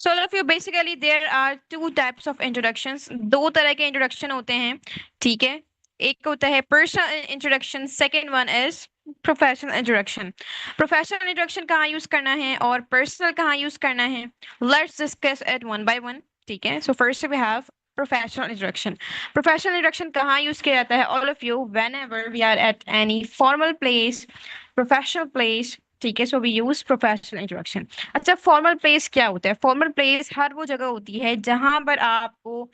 So all of you, basically there are two types of introductions. दो तरह के introduction होते हैं, ठीक है। एक होता है personal introduction, second one is professional introduction. Professional introduction कहाँ यूज करना है और पर्सनल कहाँ यूज करना है, let's discuss it one by one, ठीक है। So first we have professional introduction. Professional introduction कहाँ यूज किया जाता है, all of you, whenever we are at any formal place, professional place, ठीक है। So we use professional introduction. अच्छा, formal place क्या होता है? फॉर्मल प्लेस हर वो जगह होती है जहां पर आपको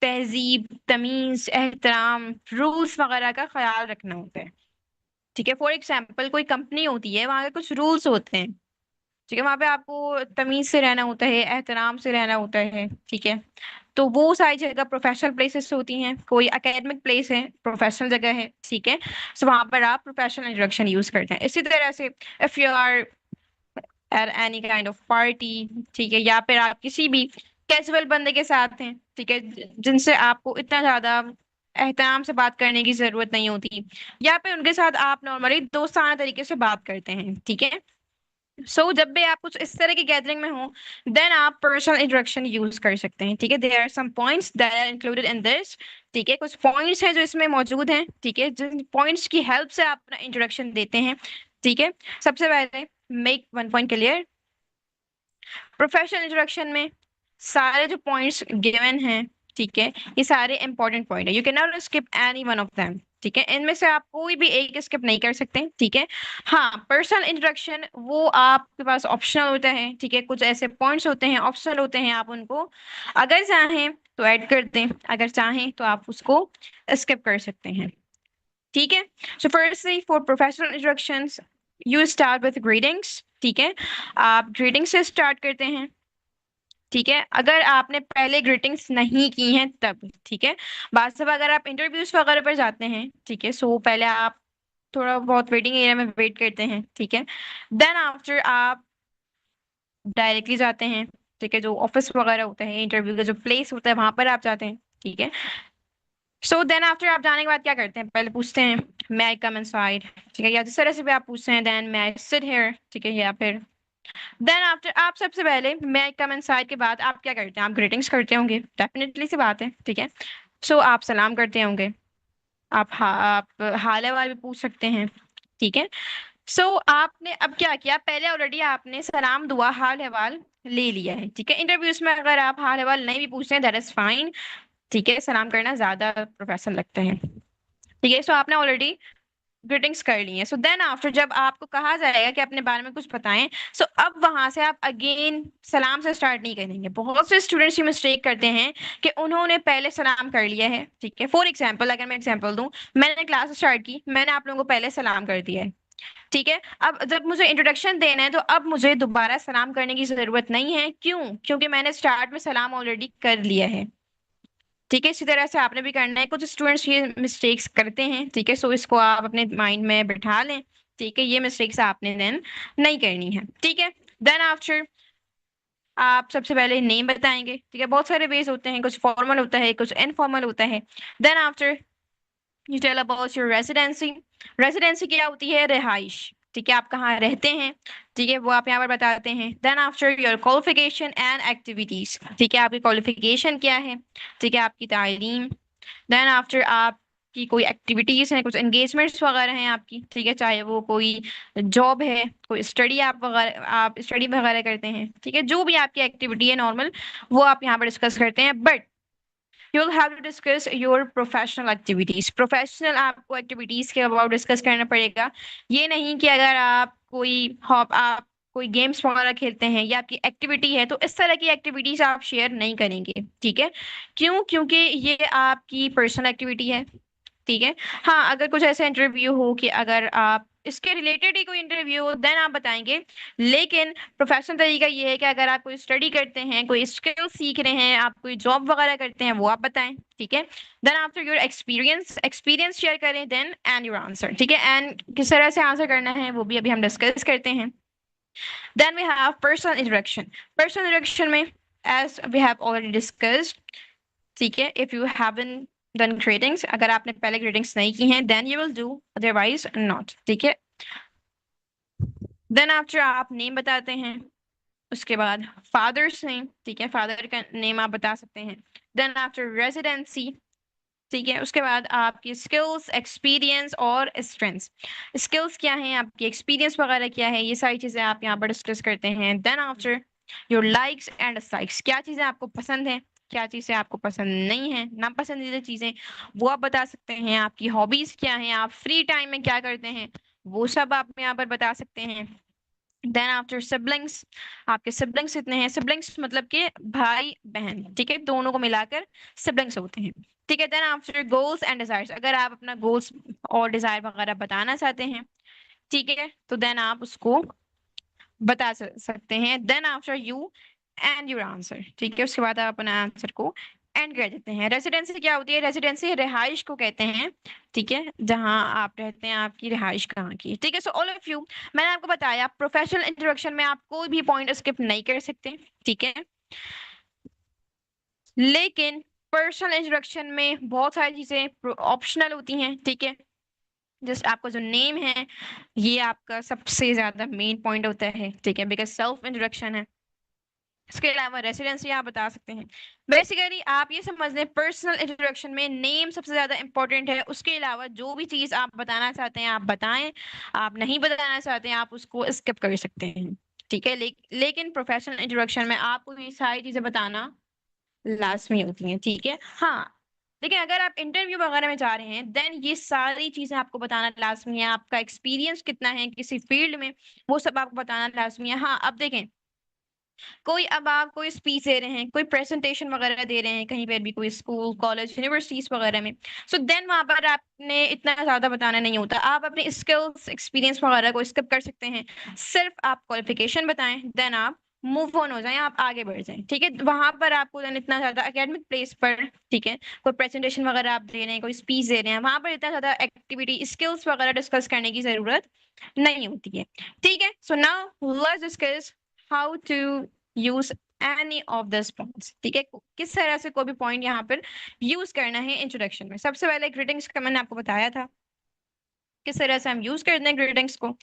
तहजीब, तमीज, एहतराम, रूल्स वगैरह का ख्याल रखना होता है, ठीक है। फॉर एग्जाम्पल कोई कंपनी होती है, वहां के कुछ रूल्स होते हैं, ठीक है। वहां पे आपको तमीज से रहना होता है, एहतराम से रहना होता है, ठीक है। तो वो सारी जगह प्रोफेशनल प्लेसेस होती हैं। कोई एकेडमिक प्लेस है, प्रोफेशनल जगह है, ठीक है। सो वहां पर आप प्रोफेशनल इंट्रोडक्शन यूज करते हैं। इसी तरह से if you are at any kind of party, ठीक है, या फिर आप किसी भी कैजुअल बंदे के साथ हैं, ठीक है, जिनसे आपको इतना ज्यादा एहतराम से बात करने की जरूरत नहीं होती, या फिर उनके साथ आप नॉर्मली दोस्ताना तरीके से बात करते हैं, ठीक है। सो जब भी आप कुछ इस तरह की गैदरिंग में हो, देन आप पर्सनल इंट्रोडक्शन यूज कर सकते हैं, ठीक है। There are some points that are included in this, ठीक है। कुछ पॉइंट्स हैं जो इसमें मौजूद हैं, ठीक है, जिन पॉइंट्स की हेल्प से आप अपना इंट्रोडक्शन देते हैं, ठीक है। सबसे पहले make one point clear. Professional introduction में सारे जो पॉइंट्स गिवन हैं, ठीक है, ये सारे इंपॉर्टेंट पॉइंट है, you can not skip any one of them, ठीक है। इनमें से आप कोई भी एक स्किप नहीं कर सकते, ठीक है। हाँ, पर्सनल इंट्रोडक्शन वो आपके पास ऑप्शनल होता है, ठीक है। कुछ ऐसे पॉइंट्स होते हैं, ऑप्शनल होते हैं, आप उनको अगर चाहें तो ऐड कर दें, अगर चाहें तो आप उसको स्किप कर सकते हैं, ठीक है। So firstly for professional introductions you start with greetings, ठीक है। आप ग्रीटिंग से स्टार्ट करते हैं, ठीक है। अगर आपने पहले ग्रीटिंग्स नहीं की हैं तब, ठीक है। बाद में अगर आप इंटरव्यूज वगैरह पर जाते हैं, ठीक है, सो पहले आप थोड़ा बहुत वेटिंग एरिया में वेट करते हैं, ठीक है। देन आफ्टर आप डायरेक्टली जाते हैं, ठीक है, जो ऑफिस वगैरह होता है, इंटरव्यू का जो प्लेस होता है वहां पर आप जाते हैं, ठीक है। सो देन आफ्टर आप जाने के बाद क्या करते हैं, पहले पूछते हैं मे आई कम इनसाइड, ठीक है, या जिस तरह से भी आप पूछते हैं, then may I sit here, ठीक है, या फिर देन आफ्टर आप सबसे पहले मैं कम इनसाइड के बाद आप क्या करते हैं, आप ग्रीटिंग्स करते होंगे, डेफिनेटली सी बात है, ठीक है। सो आप सलाम करते होंगे, आप हाल अहवाल भी पूछ सकते हैं, ठीक है। सो आपने अब क्या किया, पहले ऑलरेडी आपने सलाम दुआ हाल अहवाल ले लिया है, ठीक है। इंटरव्यूज में अगर आप हाल अहवाल नहीं भी पूछते हैं, दैट इज फाइन, ठीक है। सलाम करना ज्यादा प्रोफेशनल लगता है, ठीक है। सो आपने ऑलरेडी ग्रीटिंग्स कर ली हैं। सो देन आफ्टर जब आपको कहा जाएगा कि अपने बारे में कुछ बताएं, सो अब वहां से आप अगेन सलाम से स्टार्ट नहीं करेंगे। बहुत से स्टूडेंट्स ये मिस्टेक करते हैं कि उन्होंने पहले सलाम कर लिया है, ठीक है। फॉर एग्जाम्पल अगर मैं एग्जाम्पल दूं, मैंने क्लास स्टार्ट की, मैंने आप लोगों को पहले सलाम कर दिया है, ठीक है। अब जब मुझे इंट्रोडक्शन देना है तो अब मुझे दोबारा सलाम करने की जरूरत नहीं है, क्यों? क्योंकि मैंने स्टार्ट में सलाम ऑलरेडी कर लिया है, ठीक है। इसी तरह से आपने भी करना है। कुछ स्टूडेंट्स ये मिस्टेक्स करते हैं, ठीक है, सो इसको आप अपने माइंड में बिठा लें, ठीक है। ये मिस्टेक्स आपने देन नहीं करनी है, ठीक है। देन आफ्टर आप सबसे पहले नेम बताएंगे, ठीक है। बहुत सारे वेज होते हैं, कुछ फॉर्मल होता है, कुछ इनफॉर्मल होता है। Then after you tell about your residency. Residency क्या होती है? रिहाइश, ठीक है, आप कहाँ रहते हैं, ठीक है, वो आप यहाँ पर बताते हैं। Then after your qualification and activities, ठीक है, आपकी क्वालिफिकेशन क्या है, ठीक है, आपकी तालीम। देन आफ्टर आपकी कोई एक्टिविटीज हैं, कुछ एंगेजमेंट्स वगैरह हैं आपकी, ठीक है, चाहे वो कोई जॉब है, कोई स्टडी आप स्टडी वगैरह करते हैं, ठीक है, जो भी आपकी एक्टिविटी है नॉर्मल, वो आप यहाँ पर डिस्कस करते हैं। But you will have to discuss your professional activities. Professional आपको एक्टिविटीज के अबाउट डिस्कस करना पड़ेगा। ये नहीं कि अगर आप कोई गेम्स वगैरह खेलते हैं या आपकी एक्टिविटी है, तो इस तरह की एक्टिविटीज आप शेयर नहीं करेंगे, ठीक है। क्यों? क्योंकि ये आपकी पर्सनल एक्टिविटी है, ठीक है। हाँ, अगर कुछ ऐसा इंटरव्यू हो कि अगर आप इसके रिलेटेड ही कोई इंटरव्यू हो, देन आप बताएंगे। लेकिन प्रोफेशनल तरीका ये है कि अगर आप कोई स्टडी करते हैं, कोई स्किल सीख रहे हैं, आप कोई जॉब वगैरह करते हैं, वो आप बताएं, ठीक है। Then after your experience, experience share करें, देन एंड योर आंसर, ठीक है। एंड किस तरह से आंसर करना है वो भी अभी हम डिस्कस करते हैं। Then we have personal introduction. Personal introduction में as we have already discussed, ठीक है, if you haven't done greetings, अगर आपने पहले ग्रेटिंग्स नहीं की हैं, then you will do, otherwise not, ठीक है। देन आफ्टर आप नेम बताते हैं, उसके बाद फादर्स नेम, ठीक है, फादर का नेम आप बता सकते हैं। देन आफ्टर रेजिडेंसी, ठीक है, उसके बाद आपकी स्किल्स, एक्सपीरियंस और स्ट्रेंथ्स। स्किल्स क्या है आपकी, एक्सपीरियंस वगैरह क्या है, ये सारी चीजें आप यहाँ पर डिस्कस करते हैं। Then after your likes and dislikes, क्या चीजें आपको पसंद है, क्या चीजें आपको पसंद नहीं है, नापसंदीदा चीजें वो आप बता सकते हैं। आपकी हॉबीज क्या है, आप फ्री टाइम में क्या करते हैं, वो सब आप यहाँ पर बता सकते हैं। देन आफ्टर सिबलिंग्स, आपके सिबलिंग्स कितने हैं, सिबलिंग्स मतलब कि भाई बहन, ठीक है, दोनों को मिलाकर सिबलिंग्स होते हैं, ठीक है। Then after goals and desires, अगर आप अपना गोल्स और डिजायर वगैरह बताना चाहते हैं, ठीक है, तो देन आप उसको बता सकते हैं। Then after you and your answer, ठीक है, उसके बाद आप अपना आंसर को एंड कर देते हैं। रेजिडेंसी क्या होती है, रेजिडेंसी रिहाइश को कहते हैं, ठीक है, जहां आप रहते हैं, आपकी रिहाइश कहाँ की, ठीक है। सो ऑल ऑफ यू, मैंने आपको बताया प्रोफेशनल इंट्रोडक्शन में आप कोई भी पॉइंट स्किप नहीं कर सकते, ठीक है, लेकिन पर्सनल इंट्रोडक्शन में बहुत सारी चीजें ऑप्शनल होती हैं, ठीक है। जस्ट आपका जो नेम है ये आपका सबसे ज्यादा मेन पॉइंट होता है, ठीक है, बिकॉज सेल्फ इंट्रोडक्शन है। इसके अलावा रेसिडेंसी आप बता सकते हैं। बेसिकली आप ये समझ लें पर्सनल इंट्रोडक्शन में नेम सबसे ज्यादा इंपॉर्टेंट है, उसके अलावा जो भी चीज आप बताना चाहते हैं आप बताएं, आप नहीं बताना चाहते हैं आप उसको स्किप कर सकते हैं, ठीक है। लेकिन प्रोफेशनल इंट्रोडक्शन में आपको ये सारी चीजें बताना लाजमी होती हैं, ठीक है। हाँ, लेकिन अगर आप इंटरव्यू वगैरह में जा रहे हैं देन ये सारी चीजें आपको बताना लाजमी है। आपका एक्सपीरियंस कितना है किसी फील्ड में, वो सब आपको बताना लाजमी है। हाँ, अब देखें, कोई अब आप कोई स्पीच दे रहे हैं, कोई प्रेजेंटेशन वगैरह दे रहे हैं कहीं पर भी, कोई स्कूल कॉलेज यूनिवर्सिटीज वगैरह में, सो देन वहां पर आपने इतना ज्यादा बताना नहीं होता, आप अपने स्किल्स एक्सपीरियंस वगैरह को स्किप कर सकते हैं। सिर्फ आप क्वालिफिकेशन बताएं, देन आप मूव ऑन हो जाएं, आप आगे बढ़ जाएं, ठीक है। वहां पर आपको देन इतना ज्यादा एकेडमिक प्लेस पर, ठीक है, कोई प्रेजेंटेशन वगैरह आप दे रहे हैं, कोई स्पीच दे रहे हैं, वहां पर इतना ज्यादा एक्टिविटी स्किल्स वगैरह डिस्कस करने की जरूरत नहीं होती है, ठीक है। So now let's discuss how to use any of this points, ठीक है, किस तरह से कोई भी पॉइंट यहाँ पर यूज करना है इंट्रोडक्शन में। सबसे पहले ग्रीटिंग्स का मैंने आपको बताया था किस तरह से हम यूज करते हैं ग्रीटिंग्स को।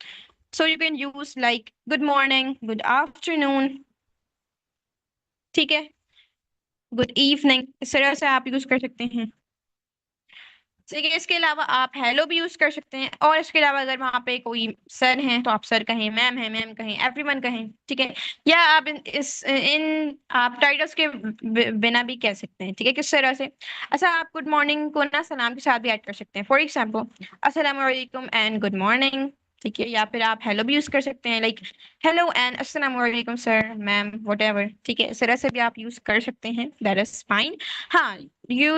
सो you can use like good morning, good afternoon, ठीक है, गुड इवनिंग, इस तरह से आप यूज कर सकते हैं, ठीक है। इसके अलावा आप हेलो भी यूज कर सकते हैं, और इसके अलावा अगर वहां पे कोई सर हैं तो आप सर कहें, मैम है मैम कहें, एवरीवन कहें, ठीक है। या आप इन आप टाइटल्स के बिना भी कह सकते हैं, ठीक है, किस तरह से। अच्छा, आप गुड मॉर्निंग को ना सलाम के साथ भी ऐड कर सकते हैं, फॉर एग्जाम्पल अस्सलाम वालेकुम एंड गुड मॉर्निंग, ठीक है। या फिर आप हेलो भी यूज कर सकते हैं, लाइक हेलो एंड अस्सलाम वालेकुम सर मैम व्हाटएवर, ठीक है, इस तरह से भी आप यूज कर सकते हैं, दैट इज फाइन। हाँ, you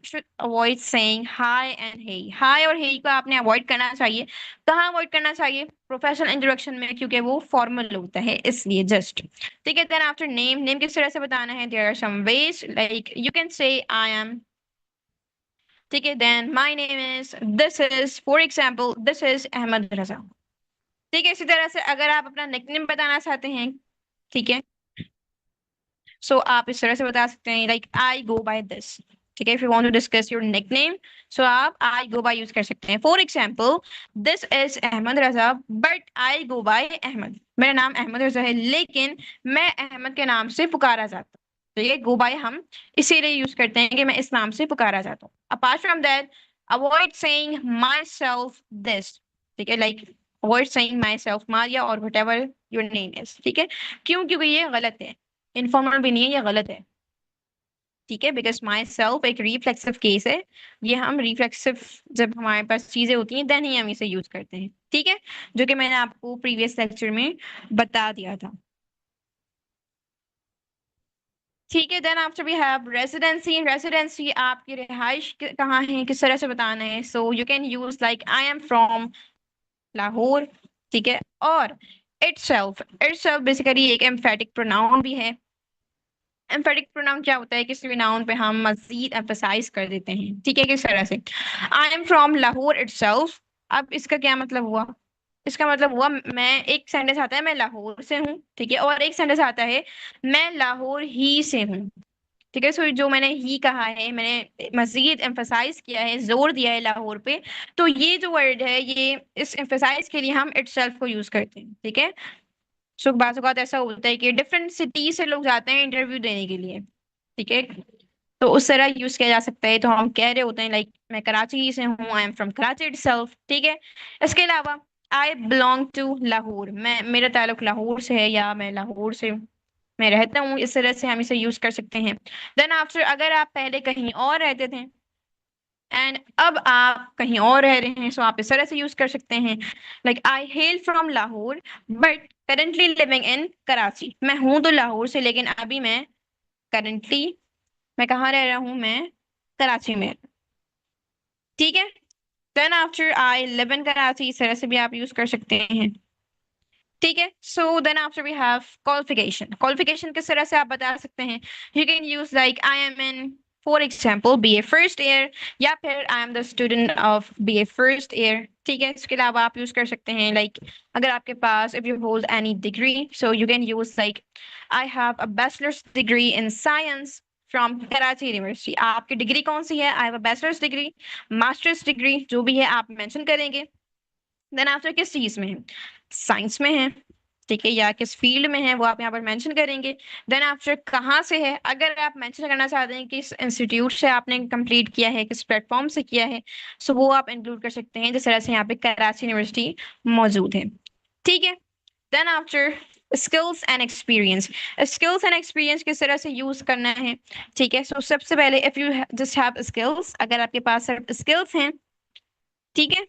should avoid saying hi and hey, hi और हे को आपने अवॉइड करना चाहिए। कहाँ अवॉइड करना चाहिए, प्रोफेशनल इंट्रोडक्शन में, क्योंकि वो फॉर्मल होता है इसलिए, जस्ट, ठीक है। देन आफ्टर नेम, नेम किस तरह से बताना है, there are some ways, like you can say I am, ठीक है, then my name is, this is, for example this is Ahmed Raza, ठीक है। इसी तरह से अगर आप अपना निकनेम बताना चाहते हैं, ठीक है, सो आप इस तरह से बता सकते हैं, like I go by this, ठीक है। If you want to discuss your nickname, so आप आई गो बाय यूज कर सकते हैं, for example this is Ahmed Raza but I go by Ahmed, मेरा नाम अहमद रजा है लेकिन मैं अहमद के नाम से पुकारा जाता हूँ, तो ये गो बाय हम इसीलिए यूज करते हैं कि मैं इस नाम से पुकारा जाता हूँ। Apart from that, avoid saying myself this, ठीक है, like avoid saying myself Maria और whatever your name is, ठीक है। क्यों, क्योंकि ये गलत है, इनफॉर्मल भी नहीं है, ये गलत है, ठीक है, बिकॉज माई सेल्फ एक रिफ्लेक्सिव केस है, ये हम रिफ्लेक्सिव जब हमारे पास चीजें होती हैं देन ही हम इसे यूज करते हैं, ठीक है, जो कि मैंने आपको प्रीवियस लेक्चर में बता दिया था, ठीक है। Then after we have residency, residency आपकी रिहाइश कहाँ है, किस तरह से बताना है, so you can use like I am from Lahore, ठीक है। और इटसेल्फ, इटसेल्फ बेसिकली एक एम्फेटिक प्रोनाउन भी है। एम्फेटिक प्रोनाउन क्या होता है, किसी भी नाउन पे हम मजीद एम्फसाइज कर देते हैं, ठीक है, किस तरह से, I am from Lahore itself. अब इसका क्या मतलब हुआ, इसका मतलब हुआ मैं, एक सेंटेंस आता है मैं लाहौर से हूँ, ठीक है, और एक सेंटेंस आता है मैं लाहौर ही से हूँ, ठीक है। सो जो मैंने ही कहा है, मैंने मजीद एम्फसाइज किया है, जोर दिया है लाहौर पे, तो ये जो वर्ड है ये इस एम्फसाइज के लिए हम इटसेल्फ को यूज करते हैं, ठीक है। सो बाज़ औक़ात ऐसा होता है कि डिफरेंट सिटी से लोग जाते हैं इंटरव्यू देने के लिए, ठीक है? तो उस तरह यूज़ किया जा सकता है। तो हम कह रहे होते हैं लाइक मैं कराची से हूँ, आई एम फ्रॉम कराची इटसेल्फ, ठीक है? इसके अलावा आई बिलॉन्ग टू लाहौर, मैं मेरा ताल्लुक लाहौर से है या मैं लाहौर से मैं रहता हूँ, इस तरह से हम इसे यूज़ कर सकते हैं। देन आफ्टर अगर आप पहले कहीं और रहते थे एंड अब आप कहीं और रह रहे हैं, सो आप इस तरह से यूज़ कर सकते हैं like I hello from Lahore but currently living in Karachi. मैं हूँ तो लाहौर से लेकिन अभी करंटली मैं कहाँ रह रहा हूँ? मैं कराची में, ठीक है? Then after I live in Karachi, इस तरह से भी आप यूज़ कर सकते हैं, ठीक है? So then after we have qualification. Qualification किस तरह से आप बता सकते हैं? You can use like I am in for example BA first year, या फिर I am the student of BA first year, ठीक है? इसके अलावा आप यूज कर सकते हैं लाइक अगर आपके पास if you hold any degree, so you can use like I have a bachelor's degree in science from Karachi university. आपकी डिग्री कौन सी है? I have a bachelor's degree, master's degree, जो भी है आप मेंशन करेंगे। देन आफ्टर किस चीज में है? साइंस में है, ठीक है? या किस फील्ड में है वो आप यहाँ पर मेंशन करेंगे। देन आफ्टर कहाँ से है, अगर आप मेंशन करना चाहते हैं किस इंस्टीट्यूट से आपने कंप्लीट किया है, किस प्लेटफॉर्म से किया है, सो वो आप इंक्लूड कर सकते हैं, जिस तरह से यहाँ पे कराची यूनिवर्सिटी मौजूद है, ठीक है? Then after skills and experience. Skills and experience किस तरह से यूज करना है, ठीक है? सो सबसे पहले if you just have skills, अगर आपके पास सिर्फ स्किल्स हैं, ठीक है,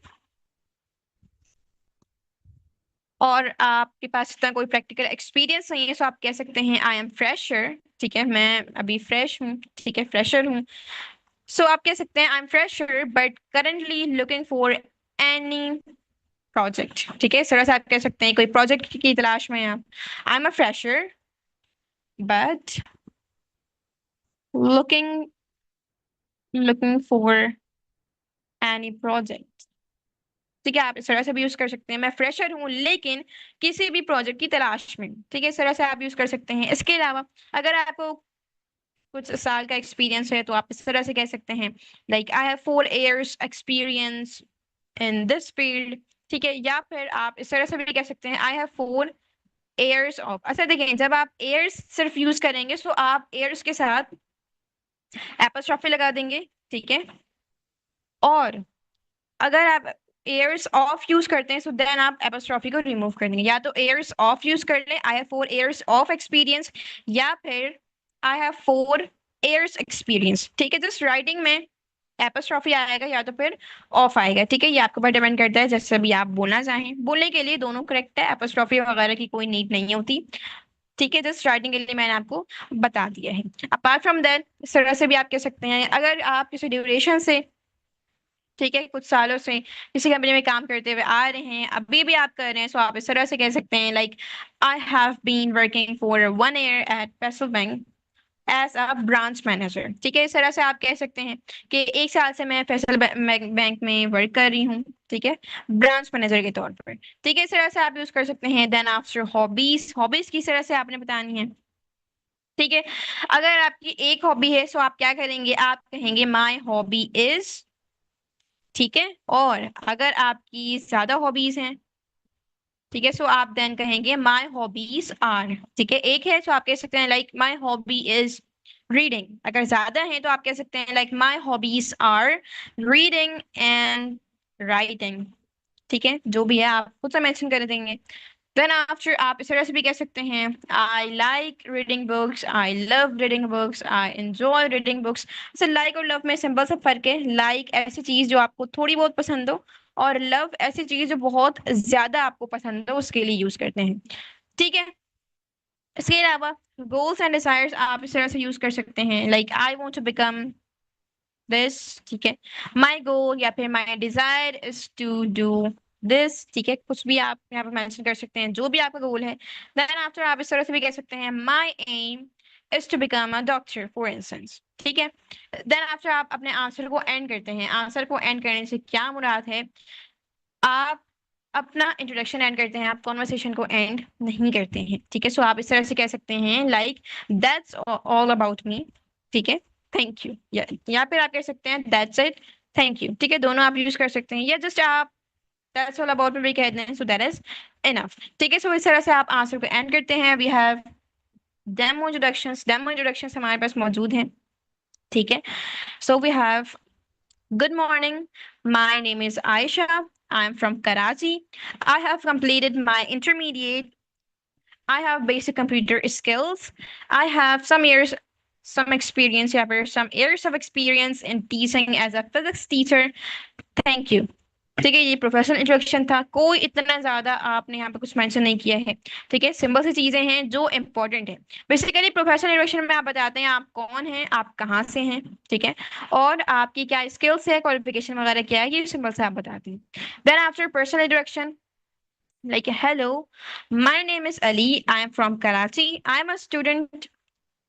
और आपके पास इतना कोई प्रैक्टिकल एक्सपीरियंस नहीं है, सो आप कह सकते हैं आई एम फ्रेशर, ठीक है? मैं अभी फ्रेश हूँ, ठीक है? फ्रेशर हूँ। सो आप कह सकते हैं I am fresher but currently looking for any project, ठीक है? इस तरह से आप कह सकते हैं कोई प्रोजेक्ट की तलाश में हैं आप। I am a fresher but looking looking for any project, ठीक है? आप इस तरह से भी यूज कर सकते हैं मैं फ्रेशर हूँ लेकिन किसी भी प्रोजेक्ट की तलाश में, ठीक है? इस तरह से आप यूज कर सकते हैं। इसके अलावा अगर आपको कुछ साल का एक्सपीरियंस है तो आप इस तरह से कह सकते हैं like I have 4 years experience in this field, ठीक है? या फिर आप इस तरह से भी कह सकते हैं आई हैव 4 years ऑफ। अच्छा देखें, जब आप एयर्स सिर्फ यूज करेंगे तो आप एयर्स के साथ एपोस्ट्रोफी लगा देंगे, ठीक है? और अगर आप एयर्स ऑफ यूज करते हैं सो देन आप एपोस्ट्रोफी को रिमूव कर देंगे। या तो एयर्स ऑफ यूज कर ले I have 4 years of experience, या फिर आई हैव 4 years एक्सपीरियंस, ठीक है? जस्ट राइटिंग में एपोस्ट्रोफी आएगा या तो फिर ऑफ आएगा, ठीक है? ये आपके ऊपर डिपेंड करता है, जैसे भी आप बोलना चाहें। बोलने के लिए दोनों करेक्ट है, एपोस्ट्रोफी वगैरह की कोई नीड नहीं होती, ठीक है? जस्ट राइटिंग के लिए मैंने आपको बता दिया है। अपार्ट फ्रॉम दैट इस तरह से भी आप कह सकते हैं अगर आप किसी ड्यूरेशन से, ठीक है, कुछ सालों से किसी कंपनी में काम करते हुए आ रहे हैं, अभी भी आप कर रहे हैं, सो आप इस तरह से कह सकते हैं like I have been working for 1 year at पेसल bank as a branch manager, ठीक है? इस तरह से आप कह सकते हैं कि 1 साल से मैं फैसल बैंक में वर्क कर रही हूँ, ठीक है, ब्रांच मैनेजर के तौर पर, ठीक है? इस तरह से आप यूज कर सकते हैं। देन आफ्टर हॉबीज, हॉबीज किस तरह से आपने बतानी है, ठीक है? अगर आपकी एक हॉबी है सो आप क्या करेंगे? आप कहेंगे माई हॉबी इज, ठीक है? और अगर आपकी ज्यादा हॉबीज हैं, ठीक है, सो आप देन कहेंगे माई हॉबीज आर, ठीक है? एक है तो आप कह सकते हैं like my hobby is reading. अगर ज्यादा है तो आप कह सकते हैं like my hobbies are reading and writing, ठीक है? जो भी है आप खुद से मेंशन कर देंगे। देन आफ्टर आप इस तरह से भी कह सकते हैं I like reading books, I love reading books, I enjoy reading books. So like और लव में सिंपल सा फर्क है। लाइक ऐसी चीज जो आपको थोड़ी बहुत पसंद हो, और लव ऐसी चीज जो बहुत ज्यादा आपको पसंद हो, उसके लिए यूज करते हैं, ठीक है? इसके अलावा गोल्स एंड डिजायर्स आप इस तरह से यूज कर सकते हैं like I want to become this, ठीक है? माई गोल या फिर my desire is to do this, ठीक है? कुछ भी आप यहाँ पे मेंशन कर सकते हैं, जो भी आपका गोल है। देन आफ्टर आप इस तरह से भी कह सकते हैं my aim is to become a doctor for instance, ठीक है? देन आफ्टर आप अपने आंसर को एंड करते हैं। आंसर को एंड करने से क्या मुराद है? आप अपना इंट्रोडक्शन एंड करते हैं, आप कॉन्वर्सेशन को एंड नहीं करते हैं, ठीक है? सो आप इस तरह से कह सकते हैं like that's all about me, ठीक है, थैंक यू, या फिर आप कह सकते हैं दैट्स इट, थैंक यू, ठीक है? दोनों आप यूज कर सकते हैं, या जस्ट आप दैट्स ऑल अबाउट मी कह दें, सो दैट इज इनफ। ठीक है, सो इस तरह से आप आंसर को एंड करते हैं। वी हैव डेमो इंट्रोडक्शंस हमारे पास मौजूद हैं। ठीक है, so we have, good morning, my name is Aisha, I am from Karachi, I have completed my intermediate, I have basic computer skills, I have some experience, some years of experience in teaching as a physics teacher, thank you। ठीक है, ये professional introduction था, कोई इतना ज्यादा आपने यहाँ पे कुछ मेंशन नहीं किया है। ठीक है, सिंपल सी चीजें हैं जो इंपॉर्टेंट है। बेसिकली प्रोफेशनल इंट्रोडक्शन में आप बताते हैं आप कौन हैं, आप कहाँ से हैं, ठीक है, और आपकी क्या स्किल्स है, क्वालिफिकेशन वगैरह क्या है, ये सिंपल से आप बताते हैं। Then after personal introduction, like hello, my name is Ali, I am from Karachi, I am a student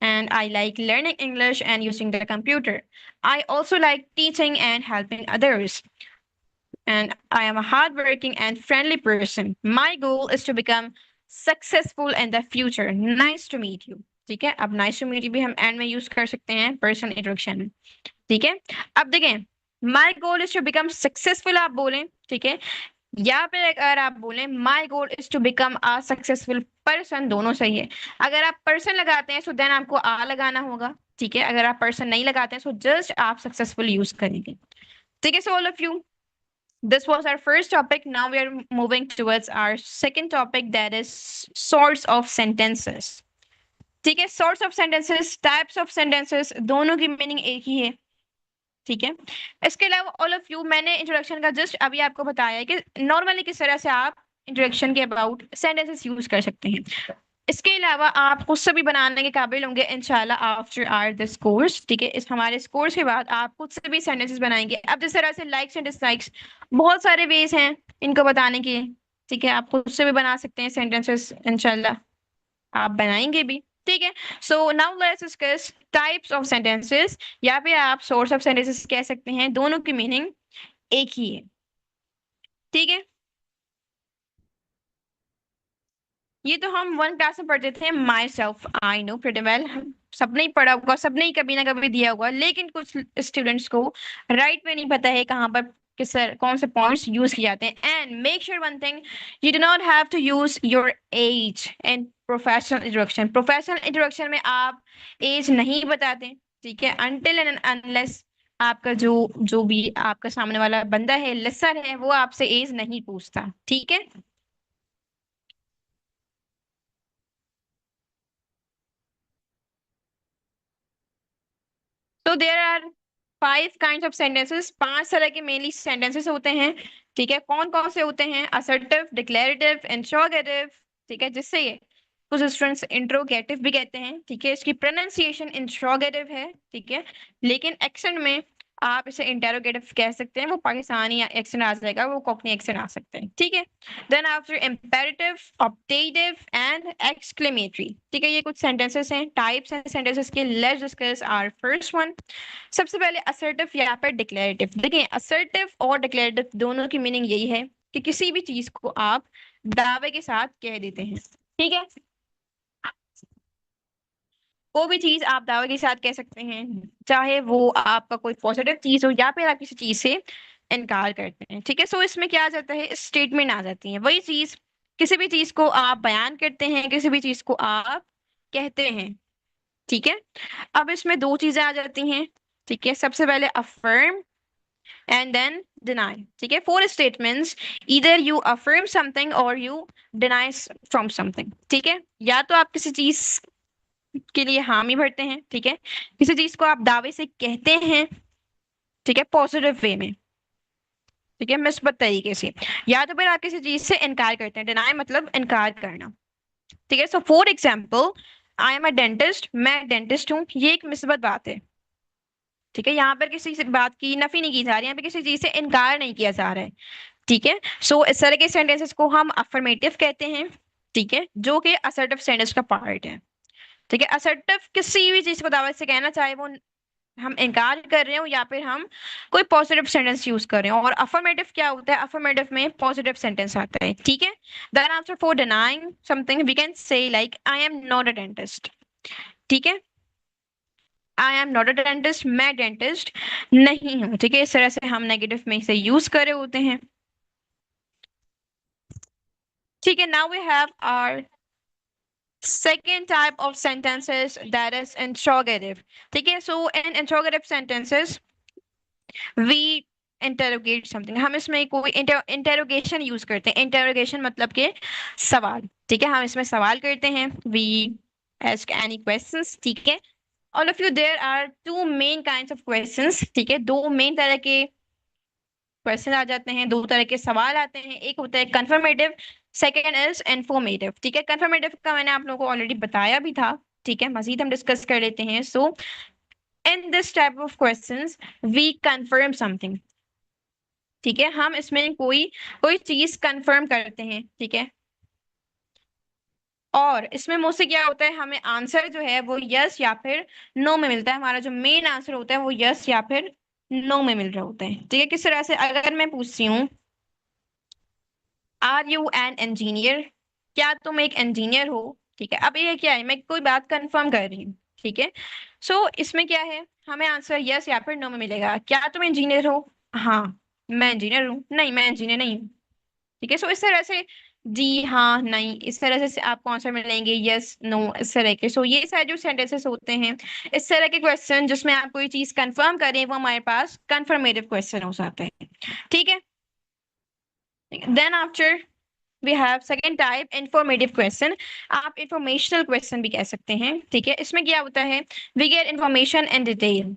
and I like learning English and using the computer. I also like teaching and helping others. And I am a hardworking and friendly person. My goal is to become successful in the future. Nice to meet you. ठीक है, अब nice to meet you भी हम end में use कर सकते हैं personal introduction में। ठीक है, अब देखें, my goal is to become successful आप बोलें, ठीक है, या फिर अगर आप बोलें my goal is to become a successful person, दोनों सही है। अगर आप person लगाते हैं, so then आपको a लगाना होगा। ठीक है, अगर आप person नहीं लगाते हैं, so just आप successful use करेंगे। ठीक है, so all of you, this was our first topic. Now we are moving towards our second topic, that is sorts of sentences. ठीक है, sorts of sentences, types of sentences, दोनों की meaning एक ही है। ठीक है, इसके अलावा ऑल ऑफ यू, मैंने इंट्रोडक्शन का जस्ट अभी आपको बताया है कि नॉर्मली किस तरह से आप इंट्रोडक्शन के अबाउट सेंटेंसेस यूज कर सकते हैं। इसके अलावा आप खुद से भी बनाने के काबिल होंगे इंशाल्लाह आफ्टर आर दिस कोर्स। ठीक है, इस हमारे इस कोर्स के बाद आप खुद से भी सेंटेंसेस बनाएंगे। अब जिस तरह से लाइक्स एंड डिसलाइक्स, बहुत सारे वेज हैं इनको बताने के। ठीक है, आप खुद से भी बना सकते हैं सेंटेंसेस, इंशाल्लाह आप बनाएंगे भी। ठीक है, so now let's discuss types of sentences, या फिर आप सोर्स ऑफ सेंटेंसेस कह सकते हैं, दोनों की मीनिंग एक ही है। ठीक है, ये तो हम वन क्लास में पढ़ते थे, my self I know pretty well, सबने ही पढ़ा होगा, सबने ही कभी ना कभी दिया होगा, लेकिन कुछ स्टूडेंट्स को राइट में नहीं पता है कहाँ पर किस कौन से पॉइंट्स यूज किए जाते हैं। And make sure one thing, you do not have to use your age in professional introduction. Professional introduction में आप एज नहीं बताते, ठीक है, अनटिल एंड अनलेस आपका जो भी आपका सामने वाला बंदा है, लिसनर है, वो आपसे एज नहीं पूछता। ठीक है, तो there are 5 kinds of sentences, 5 तरह के मेनली सेंटेंसेस होते हैं। ठीक है, कौन कौन से होते हैं? Assertive, declarative, interrogative. ठीक है, जिससे ये कुछ स्टूडेंट्स इंट्रोगेटिव भी कहते हैं। ठीक है, इसकी प्रोनाउंसिएशन इंट्रोगेटिव है। ठीक है, लेकिन एक्सेंट में आप इसे इंटेरोगेटिव कह सकते हैं, वो पाकिस्तानी एक्सेंट आ जाएगा, वो कोकनी एक्सेंट आ सकते हैं। ठीक है, then after imperative, optative and exclamatory. ठीक है, ये कुछ सेंटेंसेस हैं, टाइप्स हैं सेंटेंसेस के। Let's discuss our first one. सबसे पहले असर्टिव या फिर डिक्लेरेटिव। देखिए, असर्टिव और डिक्लेरेटिव दोनों की मीनिंग यही है कि किसी भी चीज को आप दावे के साथ कह देते हैं। ठीक है, कोई भी चीज आप दावे के साथ कह सकते हैं, चाहे वो आपका कोई पॉजिटिव चीज हो या फिर आप किसी चीज से इनकार करते हैं। ठीक है, सो इसमें क्या आ जाता है, स्टेटमेंट आ जाती है। वही चीज, किसी भी चीज को आप बयान करते हैं, किसी भी चीज को आप कहते हैं। ठीक है, अब इसमें 2 चीजें आ जाती हैं। ठीक है, सबसे पहले अफर्म एंड देन डिनाई। ठीक है, 4 statements, either you affirm something और यू डिनाई फ्रॉम समथिंग। ठीक है, या तो आप किसी चीज के लिए हामी भरते हैं, ठीक है, किसी चीज को आप दावे से कहते हैं, ठीक है, पॉजिटिव वे में, ठीक है, मिस्बत तरीके से, या तो फिर आप किसी चीज से इनकार करते हैं। डिनाई मतलब इनकार करना। ठीक है, सो for example, I am a dentist, मैं डेंटिस्ट हूँ, ये एक मिस्बत बात है। ठीक है, यहाँ पर किसी से बात की नफी नहीं की जा रही है, यहाँ पे किसी चीज से इनकार नहीं किया जा रहा है। ठीक है, सो इस तरह के सेंटेंसेस को हम अफर्मेटिव कहते हैं। ठीक है, जो कि असर्टिव सेंटेंस का पार्ट है। ठीक है, असर्टिव किसी भी चीज को दावत से कहना, चाहे वो हम इनकार कर रहे हो या फिर हम कोई पॉजिटिव सेंटेंस यूज कर रहे हो। और अफर्मेटिव क्या होता है? अफर्मेटिव में पॉजिटिव सेंटेंस आता है। ठीक है, then answer for denying something we can say like I am not a dentist. ठीक है, I am not a dentist, मैं डेंटिस्ट नहीं हूँ। ठीक है, इस तरह से हम नेगेटिव में इसे यूज कर रहे होते हैं। ठीक है, now we have our second type of sentences, that is interrogative. ठीक है, so in interrogative sentences we interrogate something. हम इसमें कोई interrogation यूज करते हैं. interrogation मतलब के सवाल. ठीक है, हम इसमें सवाल करते हैं. we ask any questions. ठीक है, all of you, there are two main kinds of questions. ठीक है, दो मेन तरह के क्वेश्चन आ जाते हैं, दो तरह के सवाल आते हैं. एक होता है कंफर्मेटिव, सेकेंड इज इन्फॉर्मेटिव. ठीक है, कंफर्मेटिव का मैंने आप लोगों को ऑलरेडी बताया भी था. ठीक है, मजीद हम डिस्कस कर लेते हैं. So in this type of questions we confirm something. ठीक है, हम इसमें कोई कोई चीज कंफर्म करते हैं. ठीक है, और इसमें मुझसे क्या होता है, हमें आंसर जो है वो यस या फिर नो में मिलता है. हमारा जो मेन आंसर होता है वो यस या फिर नो में मिल रहा होता है. ठीक है, किस तरह से, अगर मैं पूछती हूँ आर यू एन इंजीनियर, क्या तुम एक इंजीनियर हो. ठीक है, अब ये क्या है, मैं कोई बात कंफर्म कर रही हूँ. ठीक है, सो इसमें क्या है, हमें आंसर यस या फिर नो में मिलेगा. क्या तुम इंजीनियर हो, हाँ मैं इंजीनियर हूँ, नहीं मैं इंजीनियर नहीं हूँ. ठीक है, सो इस तरह से जी हाँ नहीं, इस तरह से आपको आंसर मिलेंगे यस नो, इस तरह के. सो ये सारे जो सेंटेंसेस होते हैं, इस तरह के क्वेश्चन जिसमें आप कोई चीज कंफर्म करें, वो हमारे पास कंफर्मेटिव क्वेश्चन हो जाते हैं. ठीक है, then after we have second type informative question. आप इंफॉर्मेशनल क्वेश्चन भी कह सकते हैं. ठीक है, इसमें क्या होता है, we get information in detail,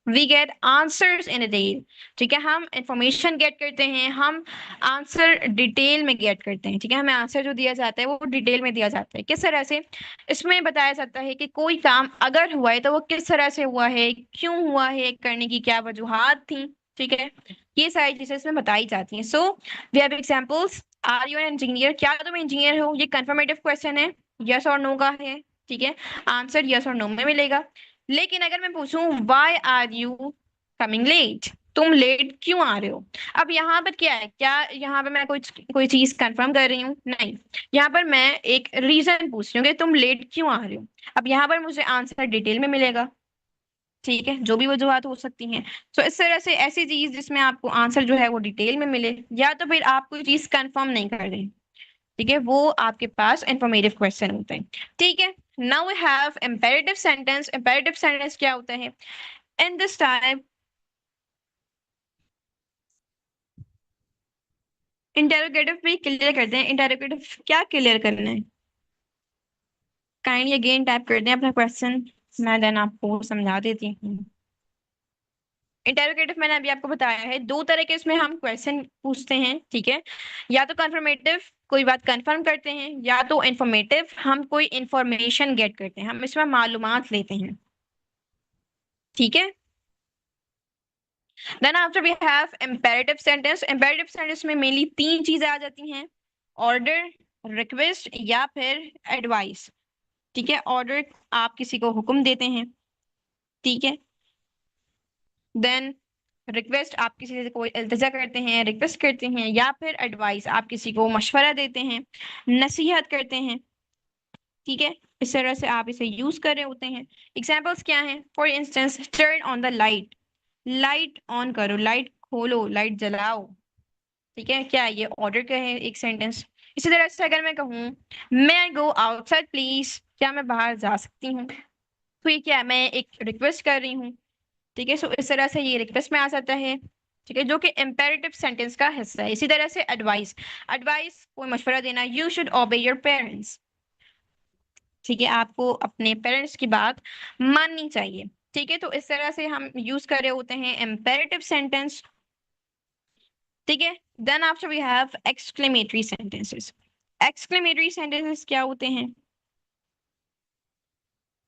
we get answers in detail. ठीक है, हम इंफॉर्मेशन गेट करते हैं, हम आंसर डिटेल में गेट करते हैं. ठीक है, हमें आंसर जो दिया जाता है वो डिटेल में दिया जाता है. किस तरह से, इसमें बताया जाता है कि कोई काम अगर हुआ है तो वो किस तरह से हुआ है, क्यों हुआ है, करने की क्या वजूहात थी. ठीक है, ये सारी चीजें इसमें बताई जाती हैं. So we have examples. Are you an engineer, क्या तुम इंजीनियर हो, ये कंफर्मेटिव क्वेश्चन है, यस और नो का है. ठीक है, आंसर यस और नो में मिलेगा. लेकिन अगर मैं पूछूं why are you coming late, तुम लेट क्यों आ रहे हो, अब यहाँ पर क्या है, क्या यहाँ पर मैं कोई चीज कंफर्म कर रही हूँ, नहीं, यहाँ पर मैं एक रीजन पूछ रही हूँ कि तुम लेट क्यों आ रहे हो. अब यहाँ पर मुझे आंसर डिटेल में मिलेगा. ठीक है, जो भी वजूहत हो सकती हैं. तो इस तरह से ऐसी चीज जिसमें आपको आंसर जो है वो डिटेल में मिले, या तो फिर आप कोई चीज कंफर्म नहीं कर रहे. ठीक है, वो आपके पास इंफॉर्मेटिव क्वेश्चन होते हैं. ठीक है, now we have imperative sentence. Imperative sentence क्या होता है, इन दिस टाइप इंटेरोगेटिव भी क्लियर करते हैं. इंटेरोगेटिव क्या क्लियर करना है, काइंडली अगेन टाइप कर दें अपना क्वेश्चन, मैं देन आपको समझा देती हूँ. इंटेरोगेटिव मैंने अभी आपको बताया है, दो तरह के इसमें हम क्वेश्चन पूछते हैं. ठीक है, या तो कंफर्मेटिव, कोई बात कंफर्म करते हैं, या तो इंफॉर्मेटिव, हम कोई इंफॉर्मेशन गेट करते हैं, हम इसमें मालूमात लेते हैं. ठीक है, then after we have imperative sentence. Imperative sentence में मेनली तीन चीजें आ जाती हैं, ऑर्डर, रिक्वेस्ट या फिर एडवाइस. ठीक है, ऑर्डर, आप किसी को हुक्म देते हैं. ठीक है, देन रिक्वेस्ट, आप किसी से कोई इल्तिजा करते हैं, रिक्वेस्ट करते हैं, या फिर एडवाइस, आप किसी को मशवरा देते हैं, नसीहत करते हैं. ठीक है, इस तरह से आप इसे यूज कर रहे होते हैं. एग्जाम्पल्स क्या हैं, for instance turn on the light, light on करो, लाइट खोलो, लाइट जलाओ. ठीक है, क्या ये ऑर्डर का है एक सेंटेंस. इसी तरह से अगर मैं कहूँ मे आई गो आउटसाइड प्लीज, क्या मैं बाहर जा सकती हूँ, तो ये क्या है, मैं एक रिक्वेस्ट कर रही हूँ. ठीक है, सो इस तरह से ये रिक्वेस्ट में आ जाता है. ठीक है, जो कि इम्पेरेटिव सेंटेंस का हिस्सा है. इसी तरह से एडवाइस, एडवाइस कोई मशवरा देना, यू शुड ओबे योर पेरेंट्स. ठीक है, आपको अपने पेरेंट्स की बात माननी चाहिए. ठीक है, तो इस तरह से हम यूज कर रहे होते हैं इम्पेरेटिव सेंटेंस. ठीक है, then after we have exclamatory sentences. Exclamatory sentences क्या होते हैं,